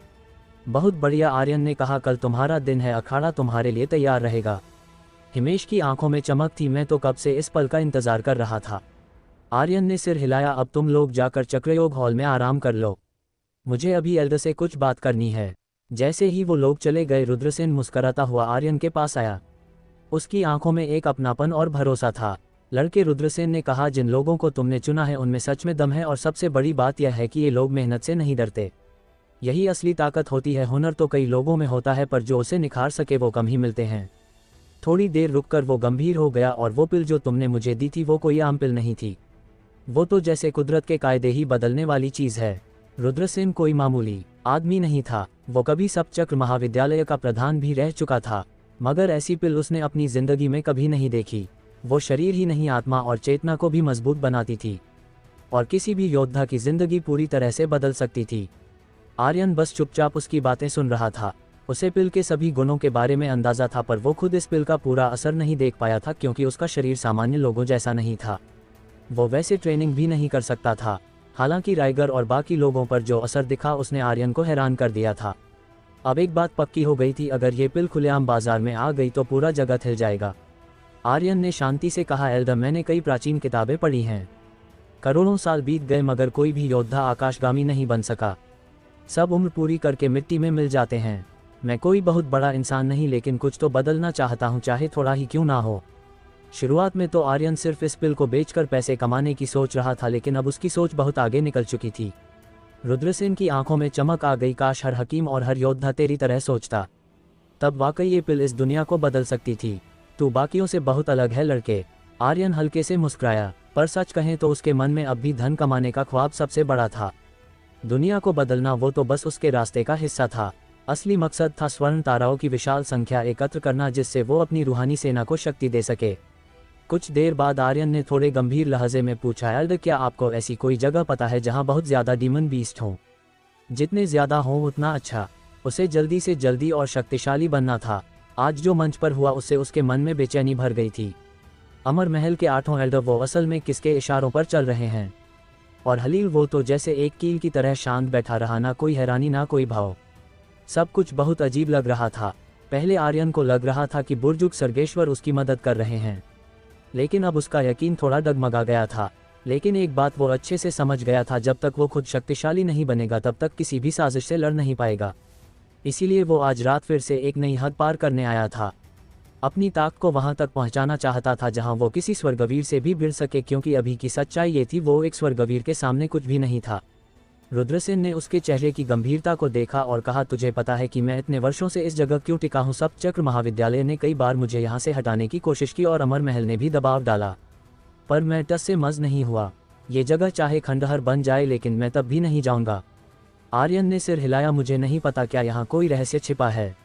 बहुत बढ़िया, आर्यन ने कहा, कल तुम्हारा दिन है, अखाड़ा तुम्हारे लिए तैयार रहेगा। हिमेश की आंखों में चमक थी। मैं तो कब से इस पल का इंतजार कर रहा था। आर्यन ने सिर हिलाया। अब तुम लोग जाकर चक्रयोग हॉल में आराम कर लो, मुझे अभी एल्डर से कुछ बात करनी है। जैसे ही वो लोग चले गए, रुद्रसेन मुस्कराता हुआ आर्यन के पास आया। उसकी आंखों में एक अपनापन और भरोसा था। लड़के, रुद्रसेन ने कहा, जिन लोगों को तुमने चुना है उनमें सच में दम है, और सबसे बड़ी बात यह है कि ये लोग मेहनत से नहीं डरते। यही असली ताकत होती है। हुनर तो कई लोगों में होता है, पर जो उसे निखार सके वो कम ही मिलते हैं। थोड़ी देर रुककर वो गंभीर हो गया, और वो पिल जो तुमने मुझे दी थी वो कोई आम पिल नहीं थी। वो तो जैसे कुदरत के कायदे ही बदलने वाली चीज़ है। रुद्रसेन कोई मामूली आदमी नहीं था। वो कभी सप्तचक्र महाविद्यालय का प्रधान भी रह चुका था, मगर ऐसी पिल उसने अपनी जिंदगी में कभी नहीं देखी। वो शरीर ही नहीं, आत्मा और चेतना को भी मजबूत बनाती थी, और किसी भी योद्धा की जिंदगी पूरी तरह से बदल सकती थी। आर्यन बस चुपचाप उसकी बातें सुन रहा था। उसे पिल के सभी गुणों के बारे में अंदाजा था, पर वो खुद इस पिल का पूरा असर नहीं देख पाया था, क्योंकि उसका शरीर सामान्य लोगों जैसा नहीं था। वो वैसे ट्रेनिंग भी नहीं कर सकता था। हालांकि राइगर और बाकी लोगों पर जो असर दिखा उसने आर्यन को हैरान कर दिया था। अब एक बात पक्की हो गई थी, अगर ये पिल खुलेआम बाजार में आ गई तो पूरा जगत हिल जाएगा। आर्यन ने शांति से कहा, एल्डर, मैंने कई प्राचीन किताबें पढ़ी हैं। करोड़ों साल बीत गए मगर कोई भी योद्धा आकाशगामी नहीं बन सका। सब उम्र पूरी करके मिट्टी में मिल जाते हैं। मैं कोई बहुत बड़ा इंसान नहीं, लेकिन कुछ तो बदलना चाहता हूँ, चाहे थोड़ा ही क्यों ना हो। शुरुआत में तो आर्यन सिर्फ इस पिल को बेचकर पैसे कमाने की सोच रहा था, लेकिन अब उसकी सोच बहुत आगे निकल चुकी थी। रुद्रसेन की आंखों में चमक आ गई। काश हर हकीम और हर योद्धा तेरी तरह सोचता, तब वाकई ये पिल इस दुनिया को बदल सकती थी। तू बाकियों से बहुत अलग है लड़के। आर्यन हल्के से मुस्कुराया, पर सच कहें तो उसके मन में अब भी धन कमाने का ख्वाब सबसे बड़ा था। दुनिया को बदलना वो तो बस उसके रास्ते का हिस्सा था। असली मकसद था स्वर्ण ताराओं की विशाल संख्या एकत्र करना, जिससे वो अपनी रूहानी सेना को शक्ति दे सके। कुछ देर बाद आर्यन ने थोड़े गंभीर लहजे में पूछा, एल्डर, क्या आपको ऐसी कोई जगह पता है जहां बहुत ज़्यादा डीमन बीस्ट हों? जितने ज़्यादा हों उतना अच्छा। उसे जल्दी से जल्दी और शक्तिशाली बनना था। आज जो मंच पर हुआ उससे उसके मन में बेचैनी भर गई थी। अमर महल के 8 एल्डर, वो असल में किसके इशारों पर चल रहे हैं? और हलील, वो तो जैसे एक कील की तरह शांत बैठा रहा, ना कोई हैरानी ना कोई भाव। सब कुछ बहुत अजीब लग रहा था। पहले आर्यन को लग रहा था कि बुर्जुग सर्गेश्वर उसकी मदद कर रहे हैं, लेकिन अब उसका यकीन थोड़ा डगमगा गया था। लेकिन एक बात वो अच्छे से समझ गया था, जब तक वो खुद शक्तिशाली नहीं बनेगा तब तक किसी भी साजिश से लड़ नहीं पाएगा। इसीलिए वो आज रात फिर से एक नई हद पार करने आया था। अपनी ताकत को वहां तक पहुंचाना चाहता था जहां वो किसी स्वर्गवीर से भी भिड़ सके, क्योंकि अभी की सच्चाई ये थी, वो एक स्वर्गवीर के सामने कुछ भी नहीं था। रुद्रसेन ने उसके चेहरे की गंभीरता को देखा और कहा, तुझे पता है कि मैं इतने वर्षों से इस जगह क्यों टिका हूँ? सप्तचक्र महाविद्यालय ने कई बार मुझे यहाँ से हटाने की कोशिश की और अमर महल ने भी दबाव डाला, पर मैं टस से मज नहीं हुआ। ये जगह चाहे खंडहर बन जाए, लेकिन मैं तब भी नहीं जाऊँगा। आर्यन ने सिर हिलाया, मुझे नहीं पता, क्या यहाँ कोई रहस्य छिपा है?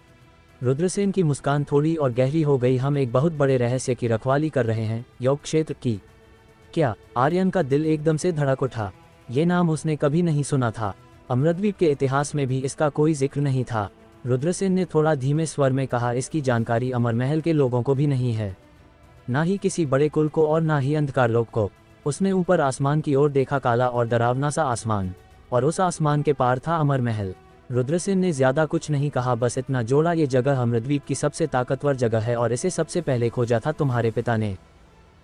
रुद्रसेन की मुस्कान थोड़ी और गहरी हो गई। हम एक बहुत बड़े रहस्य की रखवाली कर रहे हैं, योग क्षेत्र की। क्या? आर्यन का दिल एकदम से धड़क उठा। ये नाम उसने कभी नहीं सुना था। अमृतद्वीप के इतिहास में भी इसका कोई जिक्र नहीं था। रुद्रसेन ने थोड़ा धीमे स्वर में कहा, इसकी जानकारी अमर महल के लोगों को भी नहीं है, ना ही किसी बड़े कुल को और ना ही अंधकार लोक को। उसने ऊपर आसमान की ओर देखा, काला और डरावना सा आसमान, और उस आसमान के पार था अमर महल। रुद्रसेन ने ज्यादा कुछ नहीं कहा, बस इतना जोड़ा, ये जगह अमृतद्वीप की सबसे ताकतवर जगह है और इसे सबसे पहले खोजा था तुम्हारे पिता ने।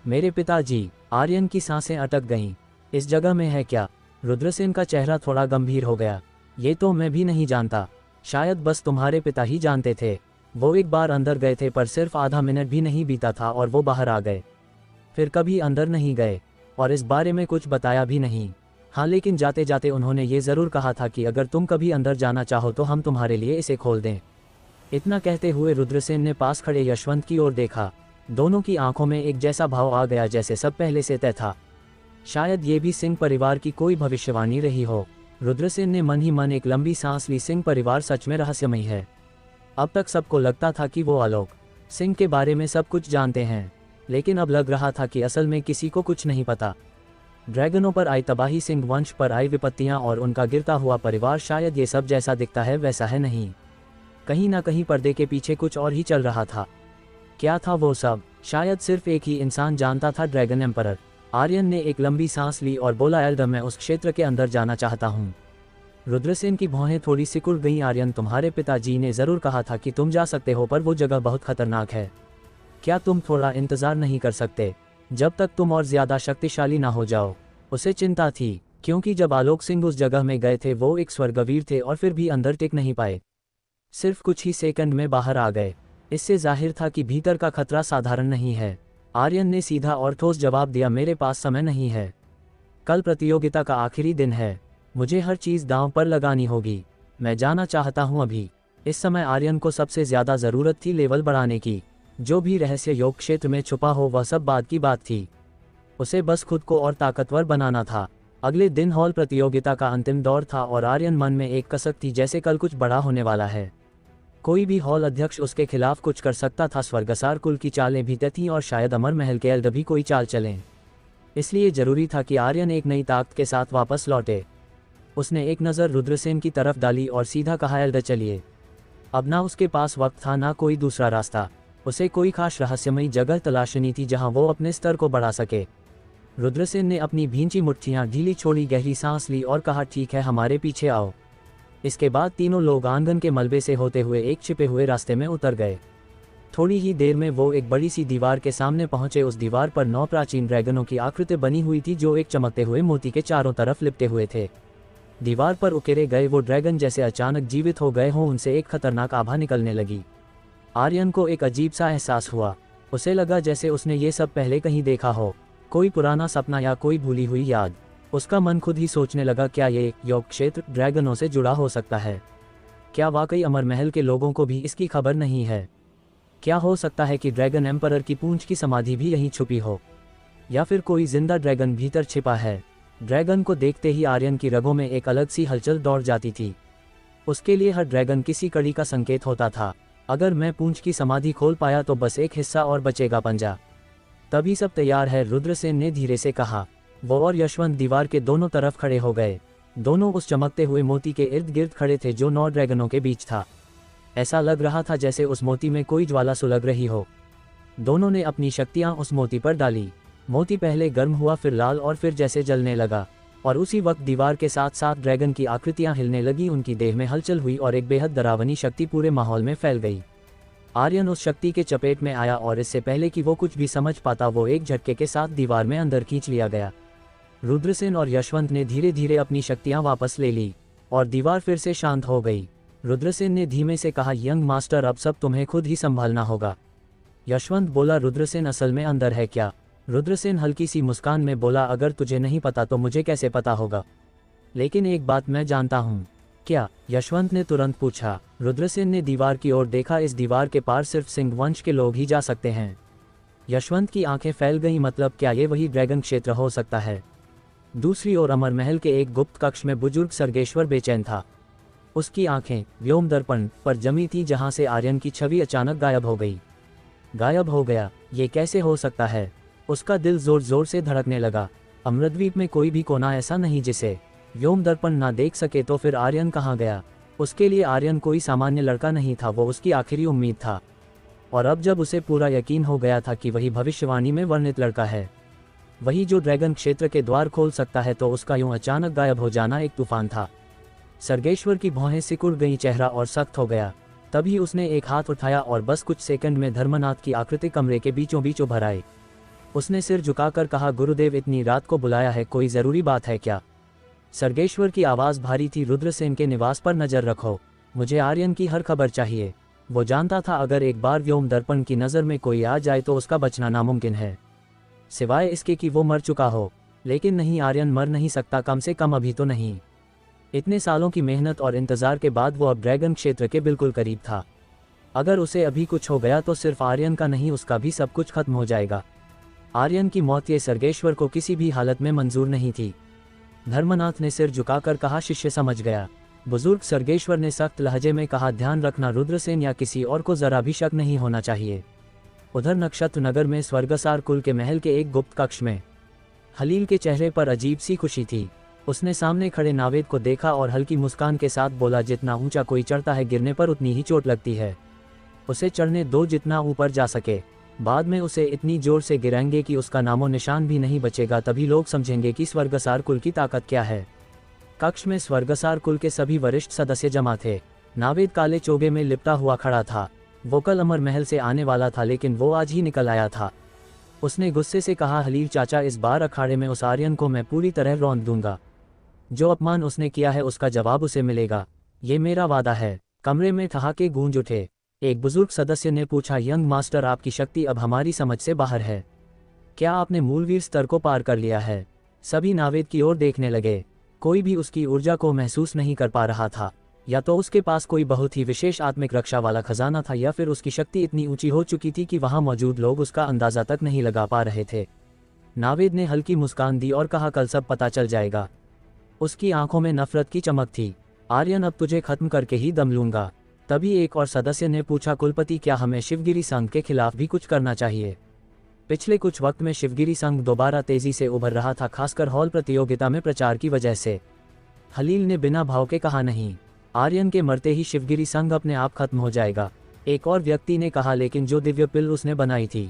मेरे पिताजी? आर्यन की सांसें अटक गईं। इस जगह में है क्या? रुद्रसेन का चेहरा थोड़ा गंभीर हो गया। ये तो मैं भी नहीं जानता, शायद बस तुम्हारे पिता ही जानते थे। वो एक बार अंदर गए थे, पर सिर्फ आधा मिनट भी नहीं बीता था और वो बाहर आ गए। फिर कभी अंदर नहीं गए और इस बारे में कुछ बताया भी नहीं। हाँ, लेकिन जाते जाते उन्होंने ये ज़रूर कहा था कि अगर तुम कभी अंदर जाना चाहो तो हम तुम्हारे लिए इसे खोल दें। इतना कहते हुए रुद्रसेन ने पास खड़े यशवंत की ओर देखा। दोनों की आंखों में एक जैसा भाव आ गया जैसे सब पहले से तय था। शायद ये भी सिंह परिवार की कोई भविष्यवाणी रही हो। रुद्रसेन ने मन ही मन एक लंबी सांस ली। सिंह परिवार सच में रहस्यमयी है। अब तक सबको लगता था कि वो आलोक सिंह के बारे में सब कुछ जानते हैं, लेकिन अब लग रहा था कि असल में किसी को कुछ नहीं पता। ड्रैगनों पर आई तबाही, सिंह वंश पर आई विपत्तियां और उनका गिरता हुआ परिवार, शायद ये सब जैसा दिखता है वैसा है नहीं। कहीं ना कहीं पर्दे के पीछे कुछ और ही चल रहा था। क्या था वो सब? शायद सिर्फ एक ही इंसान जानता था, ड्रैगन एम्परर। आर्यन ने एक लंबी सांस ली और बोला, एल्डर, मैं उस क्षेत्र के अंदर जाना चाहता हूँ। रुद्रसेन की भौहें थोड़ी सिकुड़ गईं। आर्यन, तुम्हारे पिताजी ने ज़रूर कहा था कि तुम जा सकते हो, पर वो जगह बहुत खतरनाक है। क्या तुम थोड़ा इंतज़ार नहीं कर सकते जब तक तुम और ज़्यादा शक्तिशाली ना हो जाओ? उसे चिंता थी, क्योंकि जब आलोक सिंह उस जगह में गए थे वो एक स्वर्गवीर थे और फिर भी अंदर टिक नहीं पाए। सिर्फ कुछ ही सेकंड में बाहर आ गए। इससे जाहिर था कि भीतर का खतरा साधारण नहीं है। आर्यन ने सीधा और ठोस जवाब दिया, मेरे पास समय नहीं है। कल प्रतियोगिता का आखिरी दिन है। मुझे हर चीज़ दांव पर लगानी होगी। मैं जाना चाहता हूं अभी। इस समय आर्यन को सबसे ज़्यादा ज़रूरत थी लेवल बढ़ाने की। जो भी रहस्य योग क्षेत्र में छुपा हो वह सब बाद की बात थी। उसे बस खुद को और ताकतवर बनाना था। अगले दिन हॉल प्रतियोगिता का अंतिम दौर था और आर्यन मन में एक कसक थी, जैसे कल कुछ बड़ा होने वाला है। कोई भी हॉल अध्यक्ष उसके खिलाफ कुछ कर सकता था। स्वर्गसार कुल की चालें भी तय थीं और शायद अमर महल के एल्डर भी कोई चाल चलें। इसलिए जरूरी था कि आर्यन एक नई ताकत के साथ वापस लौटे। उसने एक नज़र रुद्रसेन की तरफ डाली और सीधा कहा, एल्डर चलिए। अब ना उसके पास वक्त था ना कोई दूसरा रास्ता। उसे कोई खास रहस्यमयी जगह तलाशनी थी जहां वो अपने स्तर को बढ़ा सके। रुद्रसेन ने अपनी भींची मुट्ठियां ढीली छोड़ी, गहरी सांस ली और कहा, ठीक है, हमारे पीछे आओ। इसके बाद तीनों लोग आंगन के मलबे से होते हुए एक छिपे हुए रास्ते में उतर गए। थोड़ी ही देर में वो एक बड़ी सी दीवार के सामने पहुंचे। उस दीवार पर 9 प्राचीन ड्रैगनों की आकृति बनी हुई थी जो एक चमकते हुए मोती के चारों तरफ लिपटे हुए थे। दीवार पर उकेरे गए वो ड्रैगन जैसे अचानक जीवित हो गए हों, उनसे एक खतरनाक आभा निकलने लगी। आर्यन को एक अजीब सा एहसास हुआ। उसे लगा जैसे उसने ये सब पहले कहीं देखा हो, कोई पुराना सपना या कोई भूली हुई याद। उसका मन खुद ही सोचने लगा, क्या ये योग क्षेत्र ड्रैगनों से जुड़ा हो सकता है? क्या वाकई अमर महल के लोगों को भी इसकी खबर नहीं है? क्या हो सकता है कि ड्रैगन एम्परर की पूंछ की समाधि भी यहीं छुपी हो, या फिर कोई जिंदा ड्रैगन भीतर छिपा है? ड्रैगन को देखते ही आर्यन की रगों में एक अलग सी हलचल दौड़ जाती थी। उसके लिए हर ड्रैगन किसी कड़ी का संकेत होता था। अगर मैं पूंछ की समाधि खोल पाया तो बस एक हिस्सा और बचेगा, पंजा। तभी सब तैयार है, रुद्रसेन ने धीरे से कहा। वो और यशवंत दीवार के दोनों तरफ खड़े हो गए। दोनों उस चमकते हुए मोती के इर्द गिर्द खड़े थे जो 9 ड्रैगनों के बीच था। ऐसा लग रहा था जैसे उस मोती में कोई ज्वाला सुलग रही हो। दोनों ने अपनी शक्तियां उस मोती पर डाली। मोती पहले गर्म हुआ, फिर लाल और फिर जैसे जलने लगा। और उसी वक्त दीवार के साथ साथ ड्रैगन की आकृतियां हिलने लगी। उनकी देह में हलचल हुई और एक बेहद डरावनी शक्ति पूरे माहौल में फैल गई। आर्यन उस शक्ति के चपेट में आया और इससे पहले कि वो कुछ भी समझ पाता वो एक झटके के साथ दीवार में अंदर खींच लिया गया। रुद्रसेन और यशवंत ने धीरे धीरे अपनी शक्तियां वापस ले ली और दीवार फिर से शांत हो गई। रुद्रसेन ने धीमे से कहा, यंग मास्टर, अब सब तुम्हें खुद ही संभालना होगा। यशवंत बोला, रुद्रसेन असल में अंदर है क्या? रुद्रसेन हल्की सी मुस्कान में बोला, अगर तुझे नहीं पता तो मुझे कैसे पता होगा? लेकिन एक बात मैं जानता हूँ। क्या? यशवंत ने तुरंत पूछा। रुद्रसेन ने दीवार की ओर देखा। इस दीवार के पार सिर्फ सिंह वंश के लोग ही जा सकते हैं। यशवंत की आंखें फैल गईं, मतलब क्या ये वही ड्रैगन क्षेत्र हो सकता है? दूसरी ओर अमर महल के एक गुप्त कक्ष में बुजुर्ग सर्गेश्वर बेचैन था। उसकी आंखें व्योम दर्पण पर जमी थी जहां से आर्यन की छवि अचानक गायब हो गई। गायब हो गया? ये कैसे हो सकता है? उसका दिल जोर जोर से धड़कने लगा। अमृतद्वीप में कोई भी कोना ऐसा नहीं जिसे व्योम दर्पण ना देख सके। तो फिर आर्यन कहाँ गया? उसके लिए आर्यन कोई सामान्य लड़का नहीं था, वो उसकी आखिरी उम्मीद था। और अब जब उसे पूरा यकीन हो गया था कि वही भविष्यवाणी में वर्णित लड़का है, वही जो ड्रैगन क्षेत्र के द्वार खोल सकता है, तो उसका यूं अचानक गायब हो जाना एक तूफान था। सर्गेश्वर की भौहें सिकुड़ गई, चेहरा और सख्त हो गया। तभी उसने एक हाथ उठाया और बस कुछ सेकंड में धर्मनाथ की आकृति कमरे के बीचों बीच उभर आई। उसने सिर झुकाकर कहा, गुरुदेव, इतनी रात को बुलाया है, कोई ज़रूरी बात है क्या? सर्गेश्वर की आवाज़ भारी थी। रुद्रसेन के निवास पर नज़र रखो, मुझे आर्यन की हर खबर चाहिए। वो जानता था अगर एक बार व्योम दर्पण की नज़र में कोई आ जाए तो उसका बचना नामुमकिन है, सिवाय इसके कि वो मर चुका हो। लेकिन नहीं, आर्यन मर नहीं सकता, कम से कम अभी तो नहीं। इतने सालों की मेहनत और इंतज़ार के बाद वो अब ड्रैगन क्षेत्र के बिल्कुल करीब था। अगर उसे अभी कुछ हो गया तो सिर्फ आर्यन का नहीं, उसका भी सब कुछ खत्म हो जाएगा। आर्यन की मौत ये सर्गेश्वर को किसी भी हालत में मंजूर नहीं थी। धर्मनाथ ने सिर झुकाकर कहा, शिष्य समझ गया। बुजुर्ग सर्गेश्वर ने सख्त लहजे में कहा, ध्यान रखना, रुद्रसेन या किसी और को जरा भी शक नहीं होना चाहिए। उधर नक्षत्र नगर में स्वर्गसार कुल के महल के एक गुप्त कक्ष में हलील के चेहरे पर अजीब सी खुशी थी। उसने सामने खड़े नावेद को देखा और हल्की मुस्कान के साथ बोला, जितना ऊंचा कोई चढ़ता है गिरने पर उतनी ही चोट लगती है। उसे चढ़ने दो जितना ऊपर जा सके, बाद में उसे इतनी जोर से गिराएंगे कि उसका नामो निशान भी नहीं बचेगा, तभी लोग समझेंगे कि स्वर्गसार कुल की ताकत क्या है। कक्ष में स्वर्गसार कुल के सभी वरिष्ठ सदस्य जमा थे। नावेद काले चोगे में लिपटा हुआ खड़ा था। वो कल अमर महल से आने वाला था, लेकिन वो आज ही निकल आया था। उसने गुस्से से कहा, हलील चाचा, इस बार अखाड़े में उस आर्यन को मैं पूरी तरह रौंद दूंगा। जो अपमान उसने किया है उसका जवाब उसे मिलेगा, ये मेरा वादा है। कमरे में ठहाके गूंज उठे। एक बुजुर्ग सदस्य ने पूछा, यंग मास्टर, आपकी शक्ति अब हमारी समझ से बाहर है। क्या आपने मूलवीर स्तर को पार कर लिया है? सभी नावेद की ओर देखने लगे। कोई भी उसकी ऊर्जा को महसूस नहीं कर पा रहा था। या तो उसके पास कोई बहुत ही विशेष आत्मिक रक्षा वाला खजाना था, या फिर उसकी शक्ति इतनी ऊंची हो चुकी थी कि वहां मौजूद लोग उसका अंदाजा तक नहीं लगा पा रहे थे। नावेद ने हल्की मुस्कान दी और कहा, कल सब पता चल जाएगा। उसकी आंखों में नफरत की चमक थी। आर्यन, अब तुझे खत्म करके ही दम लूंगा। तभी एक और सदस्य ने पूछा, कुलपति, क्या हमें शिवगिरी संघ के खिलाफ भी कुछ करना चाहिए? पिछले कुछ वक्त में शिवगिरी संघ दोबारा तेजी से उभर रहा था, खासकर हॉल प्रतियोगिता में प्रचार की वजह से। हलील ने बिना भाव के कहा, नहीं, आर्यन के मरते ही शिवगिरी संघ अपने आप खत्म हो जाएगा। एक और व्यक्ति ने कहा, लेकिन जो दिव्य पिल उसने बनाई थी।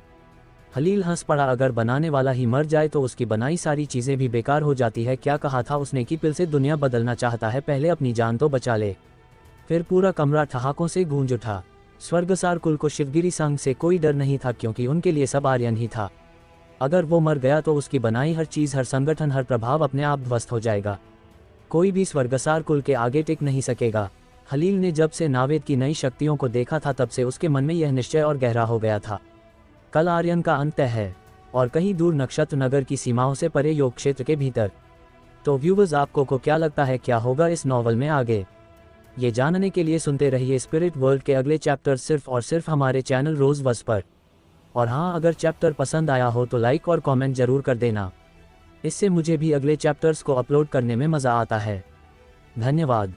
हलील हंस पड़ा, अगर बनाने वाला ही मर जाए तो उसकी बनाई सारी चीजें भी बेकार हो जाती है। क्या कहा था उसने कि पिल से दुनिया बदलना चाहता है? पहले अपनी जान तो बचा ले। फिर पूरा कमरा ठहाकों से गूंज उठा। स्वर्गसार कुल को शिवगिरी संघ से कोई डर नहीं था, क्योंकि उनके लिए सब आर्यन ही था। अगर वो मर गया तो उसकी बनाई हर चीज, हर संगठन, हर प्रभाव अपने आप ध्वस्त हो जाएगा। कोई भी स्वर्गसार कुल के आगे टिक नहीं सकेगा। हलील ने जब से नावेद की नई शक्तियों को देखा था, तब से उसके मन में यह निश्चय और गहरा हो गया था। कल आर्यन का अंत है, और कहीं दूर नक्षत्र नगर की सीमाओं से परे योग क्षेत्र के भीतर। तो व्यूवर्स, आपको को क्या लगता है, क्या होगा इस नॉवल में आगे? ये जानने के लिए सुनते रहिए स्पिरिट वर्ल्ड के अगले चैप्टर सिर्फ और सिर्फ हमारे चैनल रोज बस पर। और हाँ, अगर चैप्टर पसंद आया हो तो लाइक और कमेंट जरूर कर देना। इससे मुझे भी अगले चैप्टर्स को अपलोड करने में मज़ा आता है। धन्यवाद।